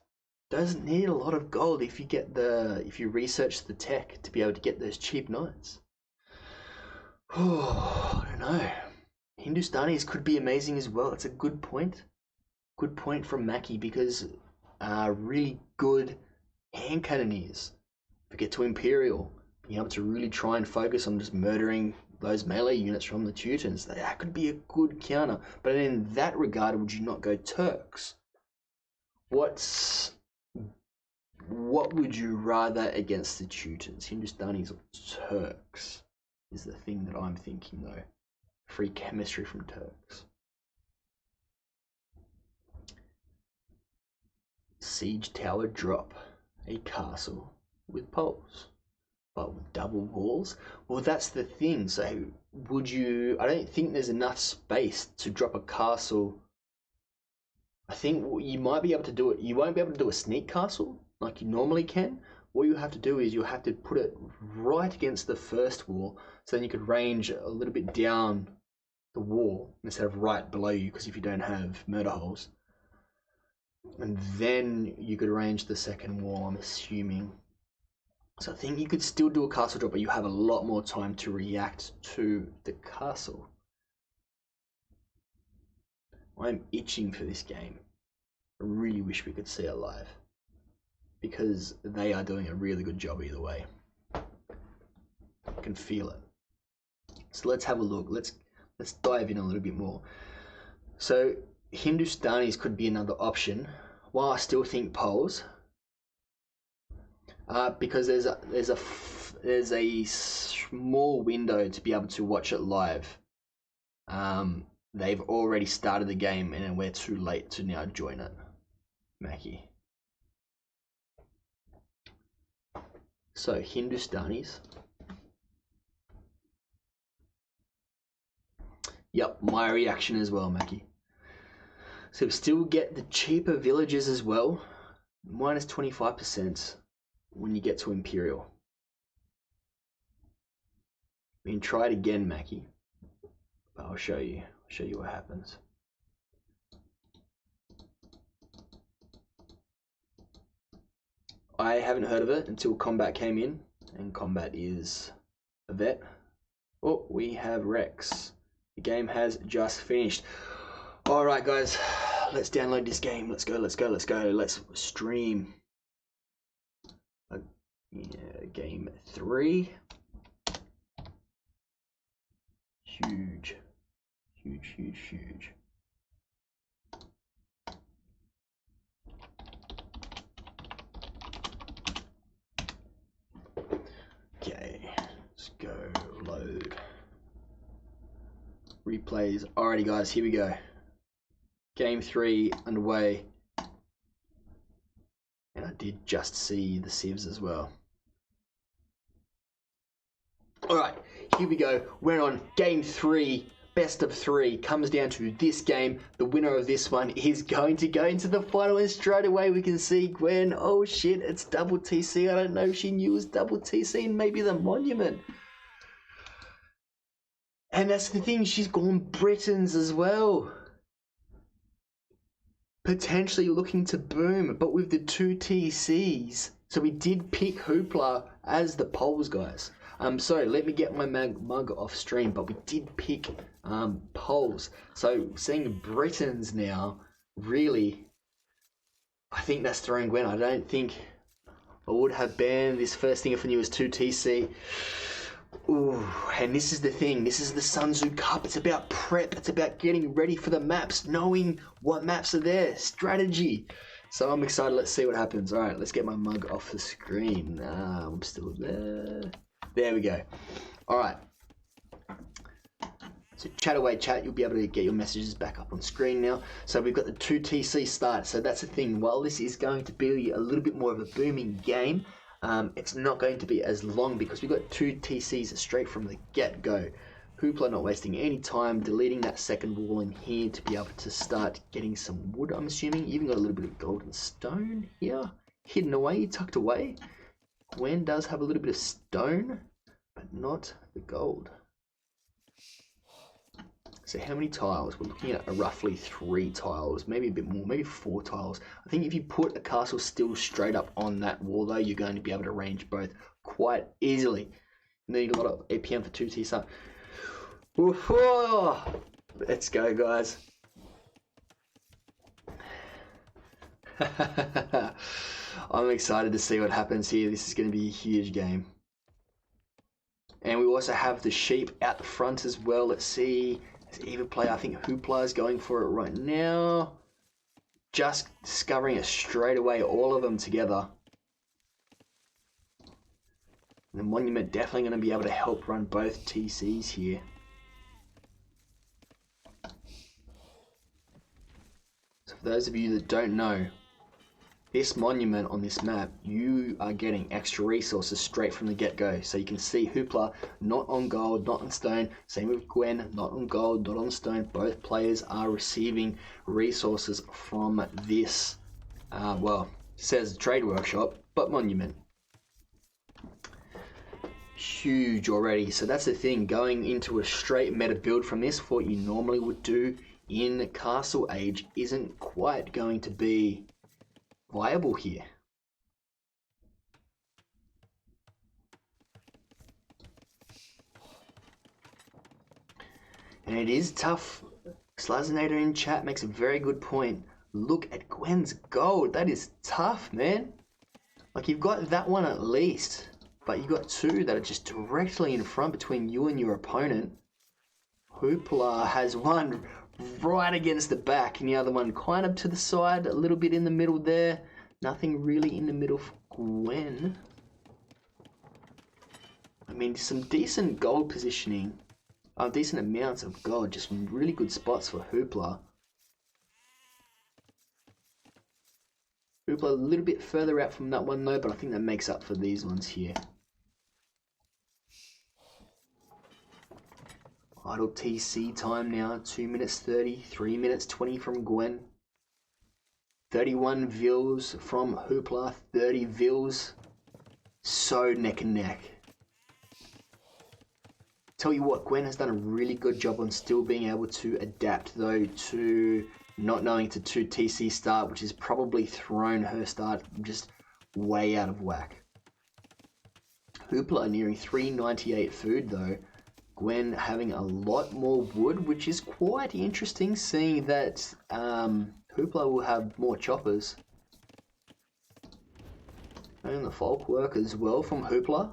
Doesn't need a lot of gold if you research the tech to be able to get those cheap Knights. Oh, I don't know. Hindustanis could be amazing as well. It's a good point. Good point from Mackie because really good hand cannoneers. If we get to Imperial, being able to really try and focus on just murdering those melee units from the Teutons, that could be a good counter. But in that regard, would you not go Turks? What would you rather against the Teutons? Hindustanis or Turks is the thing that I'm thinking though. Free chemistry from Turks. Siege tower drop. A castle with poles. But with double walls? Well, that's the thing. So would you... I don't think there's enough space to drop a castle. I think you might be able to do it. You won't be able to do a sneak castle like you normally can. What you have to do is you have to put it right against the first wall. So then you could range a little bit down the wall instead of right below you, because if you don't have murder holes. And then you could arrange the second wall, I'm assuming. So I think you could still do a castle drop, but you have a lot more time to react to the castle. I'm itching for this game. I really wish we could see it live, because they are doing a really good job either way. I can feel it. So let's have a look. Let's dive in a little bit more. So Hindustanis could be another option, while I still think poles, because there's a small window to be able to watch it live. They've already started the game and we're too late to now join it. Mackie. So Hindustanis. Yep, my reaction as well, Mackie. So we still get the cheaper villages as well, minus 25% when you get to Imperial. I mean, try it again, Mackie. But I'll show you what happens. I haven't heard of it until Combat came in, and Combat is a vet. Oh, we have Rex. The game has just finished. Alright guys, Let's download this game. Let's go. Let's stream. Game 3. Huge. Okay, let's go load. Replays. Alrighty guys, here we go. Game 3 underway. And I did just see the civs as well. Alright, here we go. We're on game 3. Best of 3 comes down to this game. The winner of this one is going to go into the final, and straight away we can see Gwen. Oh shit, it's double TC. I don't know if she knew it was double TC, and maybe the monument. And that's the thing, she's gone Britons as well. Potentially looking to boom, but with the 2 TCs. So we did pick Hooplah as the polls, guys. So let me get my mug off stream, but we did pick polls. So seeing Britons now, really, I think that's throwing Gwen. I don't think I would have banned this first thing if I knew it was 2 TC. Ooh, and this is the thing. This is the Sun-Tzu Cup. It's about prep. It's about getting ready for the maps, knowing what maps are there, strategy. So I'm excited. Let's see what happens. All right, let's get my mug off the screen. I'm still there. There we go. All right. So chat away, chat. You'll be able to get your messages back up on screen now. So we've got the 2 TC start. So that's the thing. While this is going to be a little bit more of a booming game, it's not going to be as long because we've got 2 TCs straight from the get-go. Hooplah not wasting any time, deleting that second wall in here to be able to start getting some wood, I'm assuming. Even got a little bit of golden stone here, hidden away, tucked away. Gwen does have a little bit of stone, but not the gold. So how many tiles? We're looking at roughly 3 tiles, maybe a bit more, maybe 4 tiles. I think if you put a castle still straight up on that wall though, you're going to be able to range both quite easily. You need a lot of APM for 2 TC. Let's go, guys. I'm excited to see what happens here. This is going to be a huge game. And we also have the sheep out the front as well. Let's see. Even play, I think Hooplah is going for it right now. Just discovering it straight away, all of them together. And the monument definitely going to be able to help run both TCs here. So for those of you that don't know, this monument on this map, you are getting extra resources straight from the get-go. So you can see Hooplah not on gold, not on stone. Same with Gwen, not on gold, not on stone. Both players are receiving resources from this, well, it says trade workshop, but monument. Huge already. So that's the thing, going into a straight meta build from this, for what you normally would do in Castle Age, isn't quite going to be viable here. And it is tough. Slazinator in chat makes a very good point. Look at Gwen's gold. That is tough, man. Like, you've got that one at least, but you've got 2 that are just directly in front between you and your opponent. Hooplah has one right against the back, and the other one kind of to the side, a little bit in the middle there. Nothing really in the middle for Gwen. I mean, some decent gold positioning. Decent amounts of gold, just really good spots for Hooplah. Hooplah a little bit further out from that one though, but I think that makes up for these ones here. Idle TC time now, 2 minutes 30, 3 minutes 20 from Gwen. 31 vils from Hooplah, 30 vils. So neck and neck. Tell you what, Gwen has done a really good job on still being able to adapt though to not knowing to 2 TC start, which has probably thrown her start just way out of whack. Hooplah nearing 398 food though. Gwen having a lot more wood, which is quite interesting, seeing that Hooplah will have more choppers. And the folk work as well from Hooplah.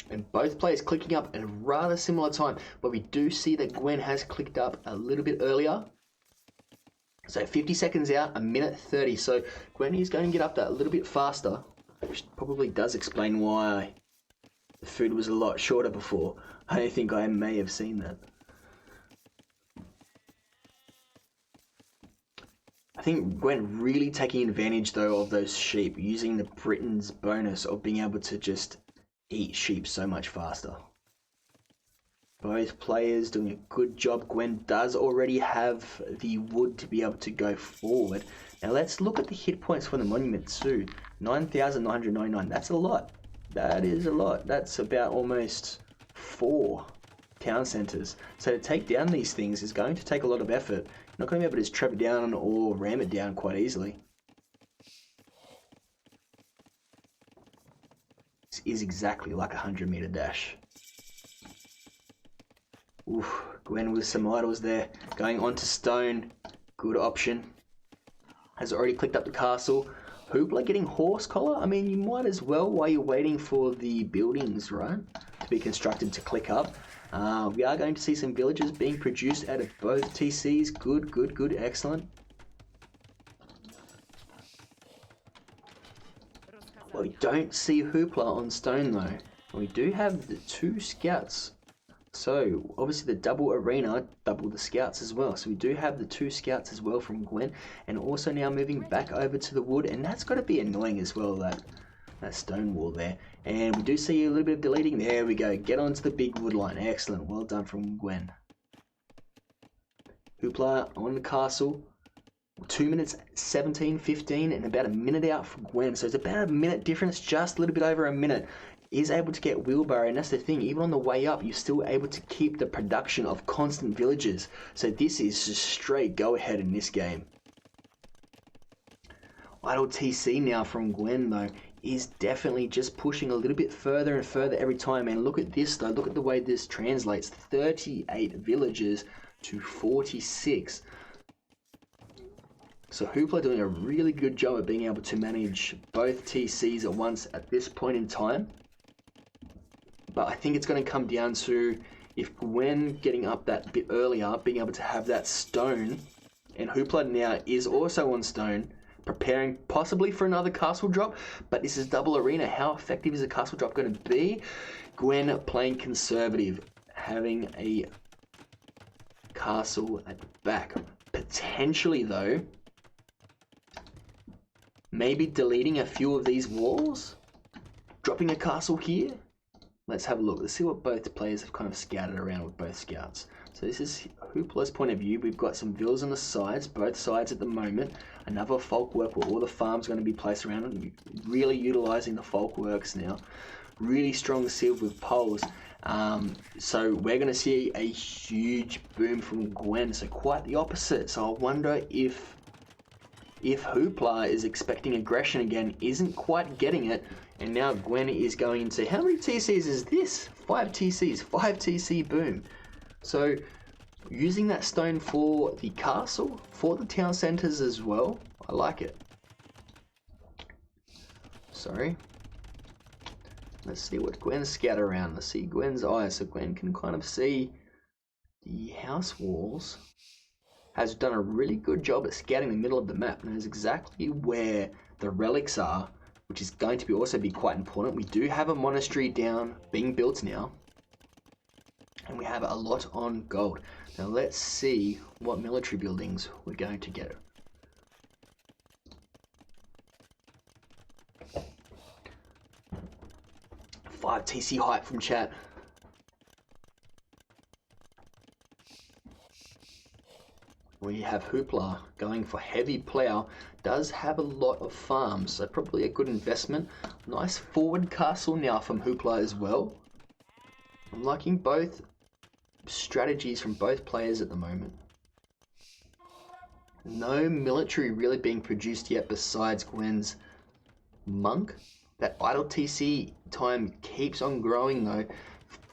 And both players clicking up at a rather similar time, but we do see that Gwen has clicked up a little bit earlier. So 50 seconds out, 1:30. So Gwen is going to get up that a little bit faster, which probably does explain why the food was a lot shorter before. I don't think I may have seen that. I think Gwen really taking advantage though of those sheep, using the Britain's bonus of being able to just eat sheep so much faster. Both players doing a good job. Gwen does already have the wood to be able to go forward. Now let's look at the hit points for the monument too. 9,999. That's a lot. That is a lot. That's about almost 4 town centres. So to take down these things is going to take a lot of effort. You're not going to be able to just trap it down or ram it down quite easily. This is exactly like a 100-metre dash. Oof, Gwen with some idols there. Going on to stone. Good option. Has already clicked up the castle. Hooplah getting horse collar. I mean, you might as well while you're waiting for the buildings, right, to be constructed to click up. We are going to see some villages being produced out of both TCs. Good, good, good. Excellent. Well, we don't see Hooplah on stone though. We do have the 2 scouts. So, obviously the double arena, double the scouts as well. So we do have the 2 scouts as well from Gwen. And also now moving back over to the wood. And that's got to be annoying as well, that stone wall there. And we do see a little bit of deleting. There we go. Get onto the big wood line. Excellent. Well done from Gwen. Hooplah on the castle. 2 minutes 17:15 and about a minute out for Gwen. So it's about a minute difference, just a little bit over a minute. Is able to get wheelbarrow, and that's the thing, even on the way up you're still able to keep the production of constant villages. So this is just straight go ahead in this game. Idle TC now from Gwen though is definitely just pushing a little bit further and further every time. And look at this though, look at the way this translates. 38 villages to 46. So Hooplah doing a really good job of being able to manage both TCs at once at this point in time. But I think it's going to come down to if Gwen getting up that bit earlier, being able to have that stone, and Hooplah now is also on stone, preparing possibly for another castle drop, but this is double arena. How effective is a castle drop going to be? Gwen playing conservative, having a castle at the back. Potentially though, maybe deleting a few of these walls, dropping a castle here. Let's have a look. Let's see what both players have kind of scattered around with both scouts. So this is Hooplah's point of view. We've got some villas on the sides, both sides at the moment. Another folk work where all the farms are going to be placed around it. Really utilising the folk works now. Really strong sieve with poles. So we're going to see a huge boom from Gwen. So quite the opposite. So I wonder if Hooplah is expecting aggression again, isn't quite getting it, and now Gwen is going into, how many TCs is this? 5 TCs, 5 TC boom. So using that stone for the castle, for the town centres as well, I like it. Sorry. Let's see what Gwen's scout around. Let's see Gwen's eyes, so Gwen can kind of see the house walls. Has done a really good job at scouting the middle of the map, and knows exactly where the relics are, which is going to be also be quite important. We do have a monastery down being built now, and we have a lot on gold. Now let's see what military buildings we're going to get. Five TC hype from chat. We have Hooplah going for heavy plough. Does have a lot of farms, so probably a good investment. Nice forward castle now from Hooplah as well. I'm liking both strategies from both players at the moment. No military really being produced yet besides Gwen's monk. That idle TC time keeps on growing though,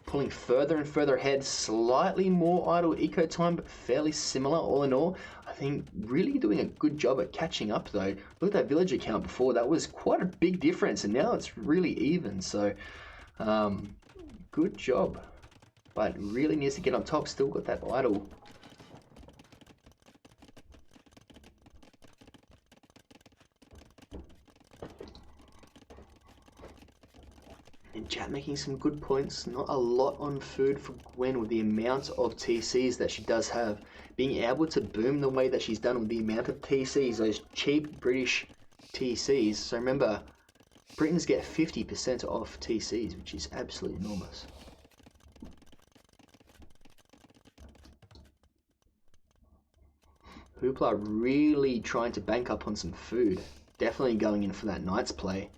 pulling further and further ahead. Slightly more idle eco time, but fairly similar all in all. I think really doing a good job at catching up though. Look at that villager count before, that was quite a big difference, and now it's really even. So good job, but really needs to get on top. Still got that idle. And chat making some good points. Not a lot on food for Gwen with the amount of TCs that she does have. Being able to boom the way that she's done with the amount of TCs, those cheap British TCs. So remember, Britons get 50% off TCs, which is absolutely enormous. Hooplah really trying to bank up on some food. Definitely going in for that Knight's play.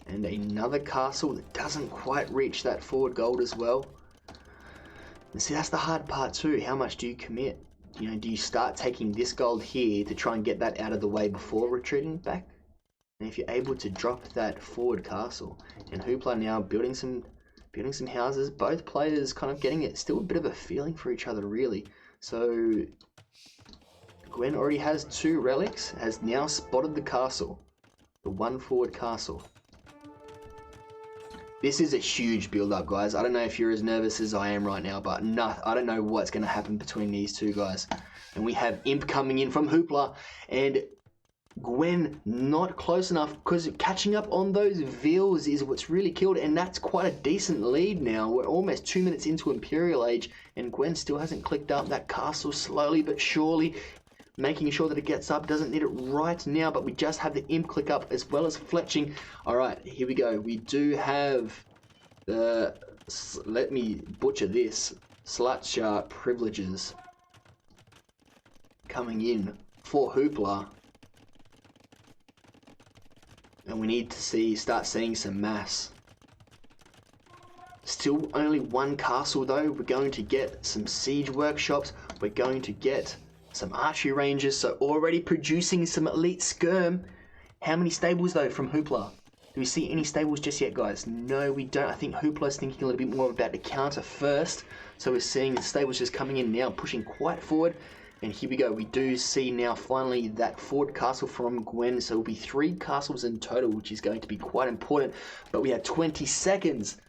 And another castle that doesn't quite reach that forward gold as well. And see, that's the hard part too. How much do you commit? You know, do you start taking this gold here to try and get that out of the way before retreating back? And if you're able to drop that forward castle, and Hooplah now building some houses, both players kind of getting it, still a bit of a feeling for each other really. So Gwen already has 2 relics, has now spotted the castle, the 1 forward castle. This is a huge build-up, guys. I don't know if you're as nervous as I am right now, but I don't know what's going to happen between these two guys. And we have Imp coming in from Hooplah, and Gwen not close enough, because catching up on those veals is what's really killed, and that's quite a decent lead now. We're almost 2 minutes into Imperial Age, and Gwen still hasn't clicked up that castle slowly but surely. Making sure that it gets up, doesn't need it right now, but we just have the Imp click up as well as fletching. Alright, here we go. We do have the, let me butcher this, Slut privileges coming in for Hooplah. And we need to start seeing some mass. Still only 1 castle though. We're going to get some siege workshops. We're going to get some archery ranges, so already producing some elite skirm. How many stables though from Hooplah? Do we see any stables just yet, guys? No, we don't. I think Hooplah's thinking a little bit more about the counter first. So we're seeing the stables just coming in now, pushing quite forward. And here we go. We do see now finally that forward castle from Gwen. So it'll be 3 castles in total, which is going to be quite important. But we have 20 seconds.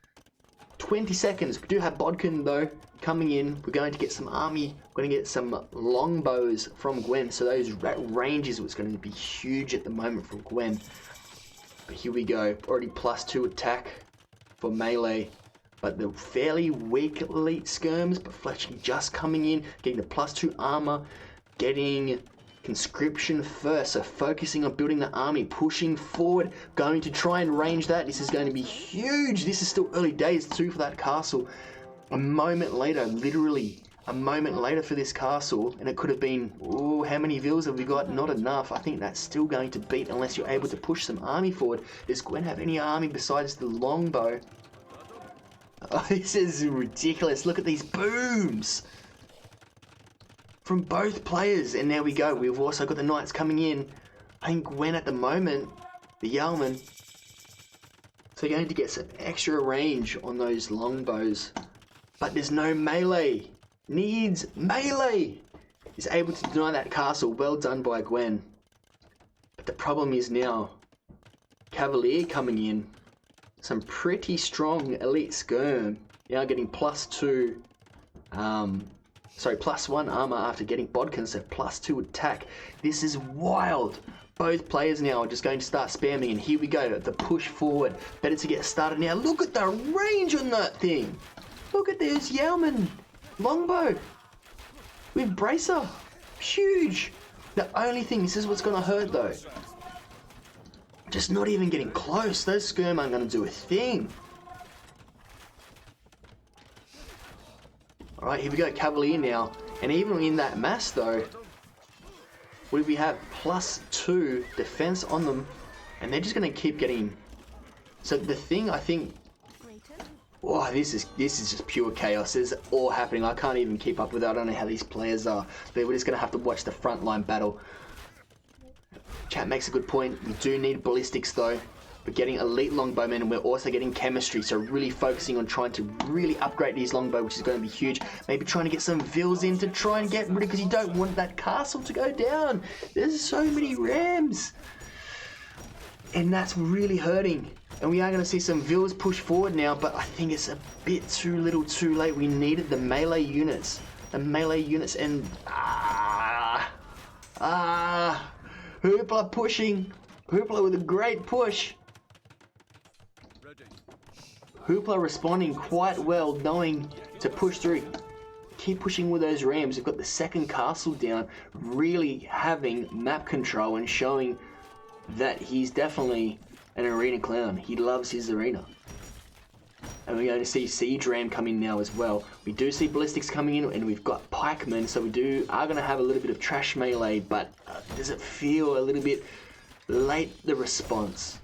20 seconds. We do have Bodkin though coming in. We're going to get some army. We're going to get some longbows from Gwen. So those range is what's going to be huge at the moment from Gwen. But here we go. Already +2 attack for melee. But the fairly weak elite skirms. But Fletching just coming in. Getting the +2 armor. Getting conscription first. So focusing on building the army. Pushing forward. Going to try and range that. This is going to be huge. This is still early days too for that castle. A moment later, literally a moment later for this castle, and it could have been, oh, how many vills have we got? Not enough. I think that's still going to beat unless you're able to push some army forward. Does Gwen have any army besides the longbow? Oh, this is ridiculous. Look at these booms from both players. And there we go. We've also got the knights coming in. I think Gwen at the moment, the yeoman, so you're going to get some extra range on those longbows. But there's no melee. Needs melee. Is able to deny that castle. Well done by Gwen. But the problem is now, Cavalier coming in. Some pretty strong elite skirm. Now getting +2, +1 armor after getting Bodkin, so +2 attack. This is wild. Both players now are just going to start spamming, and here we go. The push forward. Better to get started now. Look at the range on that thing. Look at this yeoman longbow with bracer. Huge. The only thing, this is what's going to hurt though. Just not even getting close. Those skirm aren't going to do a thing. Alright, here we go. Cavalier now. And even in that mass though, what do we have? +2 defense on them. And they're just going to keep getting... So the thing, I think... Oh, this is just pure chaos. This is all happening. I can't even keep up with it. I don't know how these players are. But we're just going to have to watch the frontline battle. Chat makes a good point. We do need ballistics though. We're getting elite longbowmen and we're also getting chemistry. So really focusing on trying to really upgrade these longbow, which is going to be huge. Maybe trying to get some vills in to try and get rid of, because you don't want that castle to go down. There's so many rams. And that's really hurting. And we are going to see some vills push forward now, but I think it's a bit too little too late. We needed the melee units. The melee units and... Hooplah pushing. Hooplah with a great push. Hooplah responding quite well, knowing to push through. Keep pushing with those rams. We've got the second castle down, really having map control and showing that he's definitely an arena clown. He loves his arena. And we're going to see Siege Ram coming now as well. We do see ballistics coming in, and we've got pikemen, so we are going to have a little bit of trash melee, but does it feel a little bit late, the response?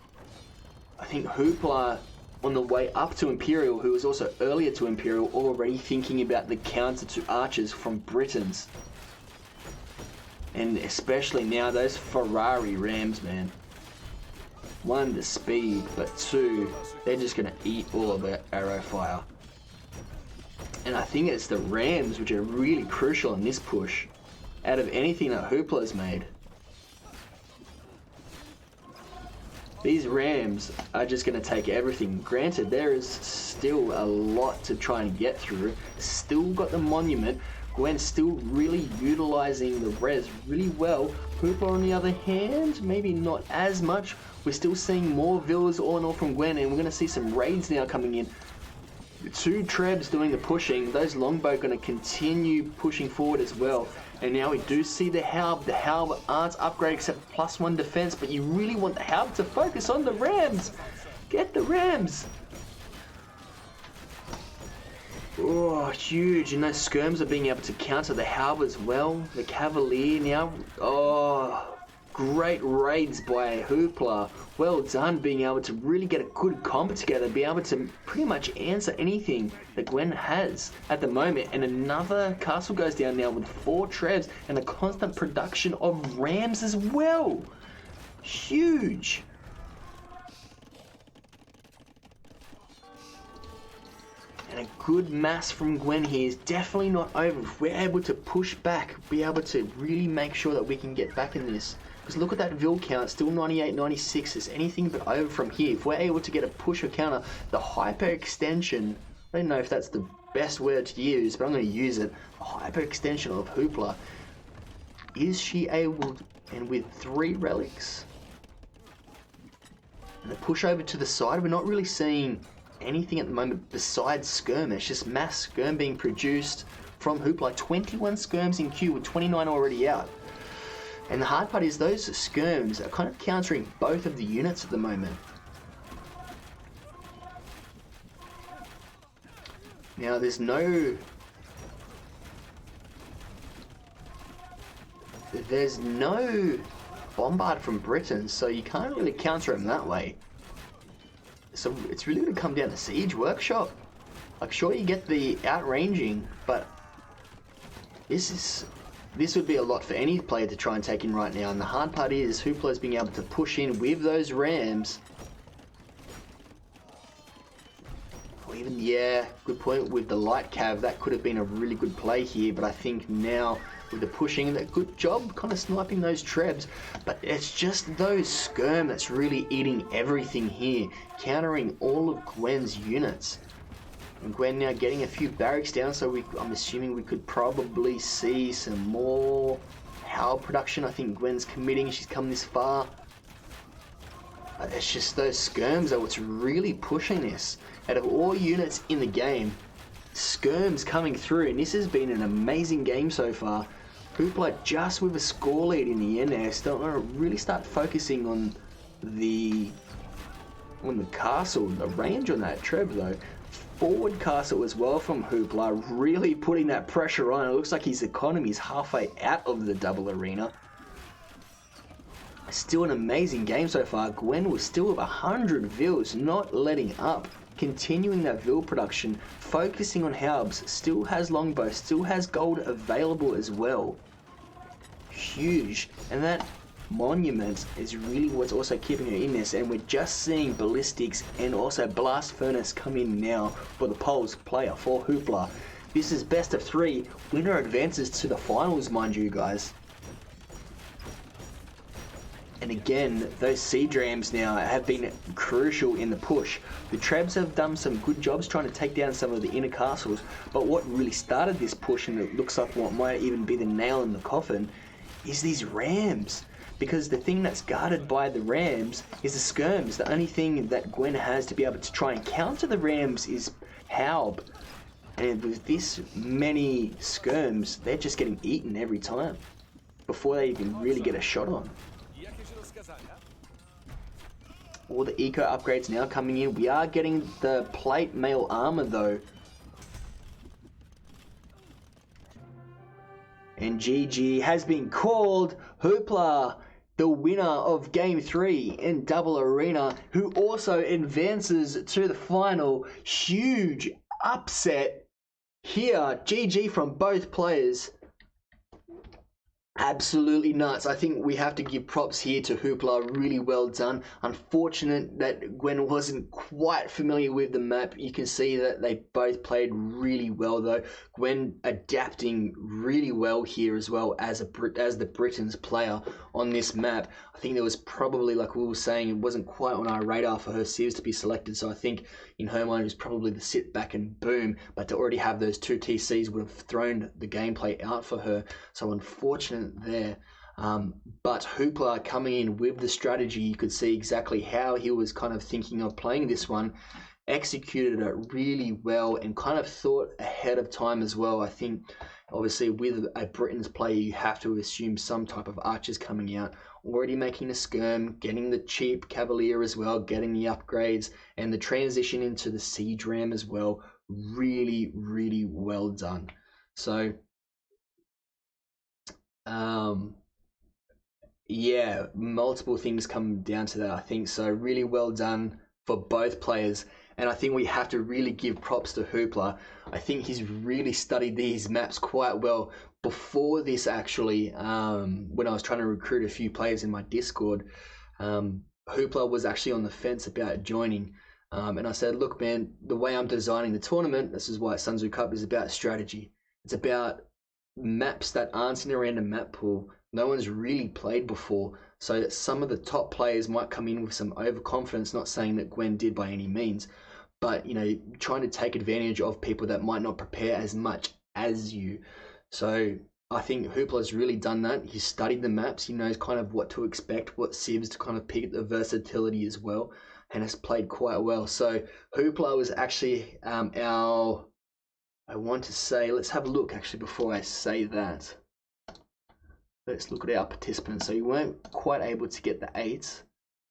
I think Hooplah on the way up to Imperial, who was also earlier to Imperial, already thinking about the counter to archers from Britons. And especially now, those Ferrari Rams, man. One, the speed, but two, they're just going to eat all of their arrow fire. And I think it's the Rams which are really crucial in this push, out of anything that Hooplah's made. These Rams are just going to take everything. Granted, there is still a lot to try and get through. Still got the monument. Gwen's still really utilising the res really well. Hooplah on the other hand, maybe not as much. We're still seeing more villas all in all from Gwen, and we're going to see some raids now coming in. The two Trebs doing the pushing. Those longbow going to continue pushing forward as well. And now we do see the Halb. The Halb aren't upgraded except +1 defense, but you really want the Halb to focus on the Rams. Get the Rams. Oh, huge. And those skirms are being able to counter the Halb as well. The Cavalier now. Oh, great raids by Hooplah. Well done, being able to really get a good combo together, be able to pretty much answer anything that Gwen has at the moment. And another castle goes down now with 4 Trebs and a constant production of Rams as well. Huge. And a good mass from Gwen here is definitely not over. If we're able to push back, be able to really make sure that we can get back in this. Because look at that Vil count, still 98, 96. It's anything but over from here. If we're able to get a push or counter, the hyperextension, I don't know if that's the best word to use, but I'm going to use it. The hyperextension of Hooplah. Is she able, and with 3 relics, and the push over to the side, we're not really seeing anything at the moment besides skirm. It's just mass skirm being produced from Hooplah. 21 skirms in queue with 29 already out. And the hard part is those skirms are kind of countering both of the units at the moment. Now there's no bombard from Britain, so you can't really counter them that way. So it's really going to come down to Siege Workshop. Like, sure, you get the outranging, but this would be a lot for any player to try and take in right now. And the hard part is Hooplah's being able to push in with those Rams. Or even, yeah, good point with the light cav. That could have been a really good play here, but I think now with the pushing, that good job kind of sniping those Trebs. But it's just those skirm that's really eating everything here, countering all of Gwen's units. And Gwen now getting a few barracks down, so I'm assuming we could probably see some more Howl production. I think Gwen's committing, she's come this far. But it's just those skirms are what's really pushing this. Out of all units in the game, skirms coming through, and this has been an amazing game so far. Hooplah just with a score lead in the end there, starting to really start focusing on the castle, the range on that Treb though. Forward castle as well from Hooplah, really putting that pressure on. It looks like his economy is halfway out of the double arena. Still an amazing game so far. Gwen was still with 100 vils, not letting up. Continuing that vil production, focusing on halbs, still has longbow, still has gold available as well. Huge. And that monument is really what's also keeping her in this, and we're just seeing ballistics and also blast furnace come in now for the Poles player for Hooplah. This is best of 3. Winner advances to the finals, mind you guys. And again, those siege rams now have been crucial in the push. The Trebs have done some good jobs trying to take down some of the inner castles, but what really started this push, and it looks like what might even be the nail in the coffin, is these rams. Because the thing that's guarded by the rams is the skirms. The only thing that Gwen has to be able to try and counter the rams is halb. And with this many skirms, they're just getting eaten every time before they even really get a shot on. All the eco upgrades now coming in. We are getting the plate mail armor though. And GG has been called. Hooplah, the winner of Game 3 in Double Arena, who also advances to the final. Huge upset here. GG from both players. Absolutely nuts. I think we have to give props here to Hooplah. Really well done. Unfortunate that Gwen wasn't quite familiar with the map. You can see that they both played really well though. Gwen adapting really well here as well as the Britons player on this map. I think there was probably, like we were saying, it wasn't quite on our radar for her civs to be selected. So I think in her mind it was probably the sit back and boom. But to already have those 2 TCs would have thrown the gameplay out for her. So unfortunate there. But Hooplah coming in with the strategy, you could see exactly how he was kind of thinking of playing this one, executed it really well and kind of thought ahead of time as well. I think obviously with a Britons player you have to assume some type of archers coming out, already making a skirm, getting the cheap cavalier as well, getting the upgrades and the transition into the siege ram as well. Really well done. So yeah, multiple things come down to that, I think. So really well done for both players. And I think we have to really give props to Hooplah. I think he's really studied these maps quite well. Before this, actually, when I was trying to recruit a few players in my Discord, Hooplah was actually on the fence about joining. And I said, look, man, the way I'm designing the tournament, this is why Sun-Tzu Cup is about strategy. It's about maps that aren't in a random map pool. No one's really played before, so that some of the top players might come in with some overconfidence. Not saying that Gwen did by any means, but you know, trying to take advantage of people that might not prepare as much as you. So I think Hooplah's really done that. He's studied the maps. He knows kind of what to expect, what civs to kind of pick, the versatility as well, and has played quite well. So Hooplah was actually our, I want to say, let's have a look actually before I say that. Let's look at our participants. So you weren't quite able to get the 8.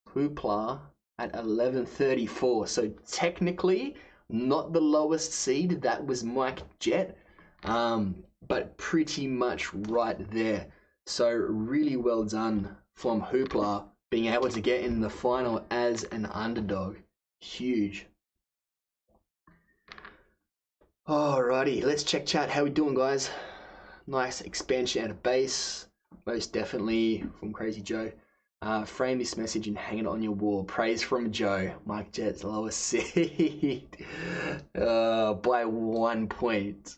Hooplah at 1134. So technically not the lowest seed. That was Mike Jet. But pretty much right there. So really well done from Hooplah being able to get in the final as an underdog. Huge. Alrighty, let's check chat. How we doing, guys? Nice expansion out of base. Most definitely from Crazy Joe. Frame this message and hang it on your wall. Praise from Joe. Mike Jet's lowest seed. By 1 point.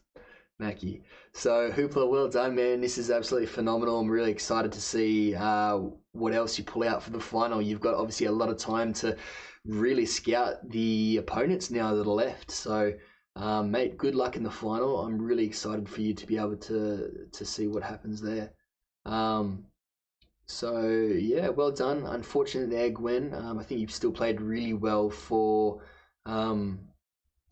Mackie. So Hooplah, well done, man. This is absolutely phenomenal. I'm really excited to see what else you pull out for the final. You've got obviously a lot of time to really scout the opponents now that are left. So mate, good luck in the final. I'm really excited for you to be able to see what happens there. So yeah, well done. Unfortunate there, Gwen. I think you've still played really well for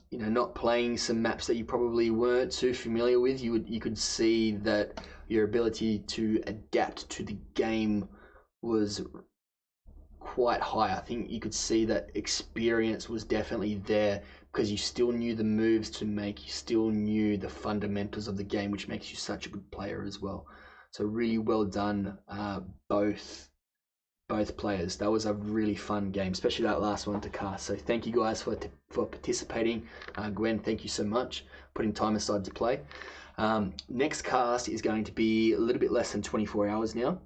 you know, not playing some maps that you probably weren't too familiar with. You could see that your ability to adapt to the game was quite high. I think you could see that experience was definitely there because you still knew the moves to make, you still knew the fundamentals of the game, which makes you such a good player as well. So really well done, both both players. That was a really fun game, especially that last one to cast. So thank you guys for participating. Gwen, thank you so much, putting time aside to play. Next cast is going to be a little bit less than 24 hours now.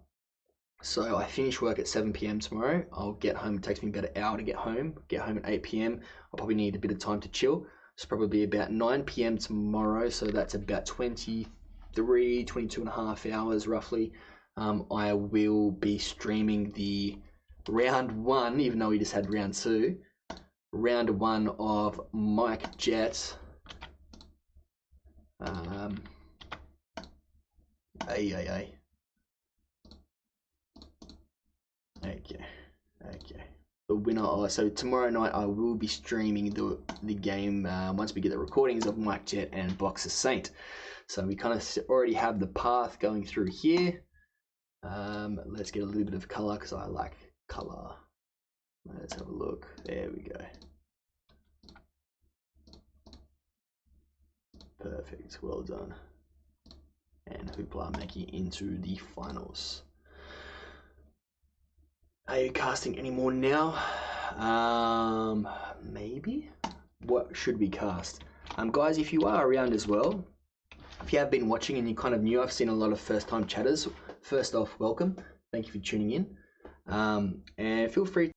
So I finish work at 7 p.m. tomorrow. I'll get home. It takes me about an hour to get home. Get home at 8 p.m. I'll probably need a bit of time to chill. It's probably about 9 p.m. tomorrow. So that's about 22 and a half hours roughly. I will be streaming the round 1, even though we just had round 2. Round 1 of Mike Jet. Okay. The winner. So tomorrow night I will be streaming the game once we get the recordings of Mike Jet and Boxer Saint. So we kind of already have the path going through here. Let's get a little bit of color because I like color. Let's have a look. There we go. Perfect. Well done. And Hooplah making it into the finals. Are you casting any more now? Maybe. What should we cast? Guys, if you are around as well, if you have been watching and you kind of knew, I've seen a lot of first-time chatters. First off, welcome. Thank you for tuning in. And feel free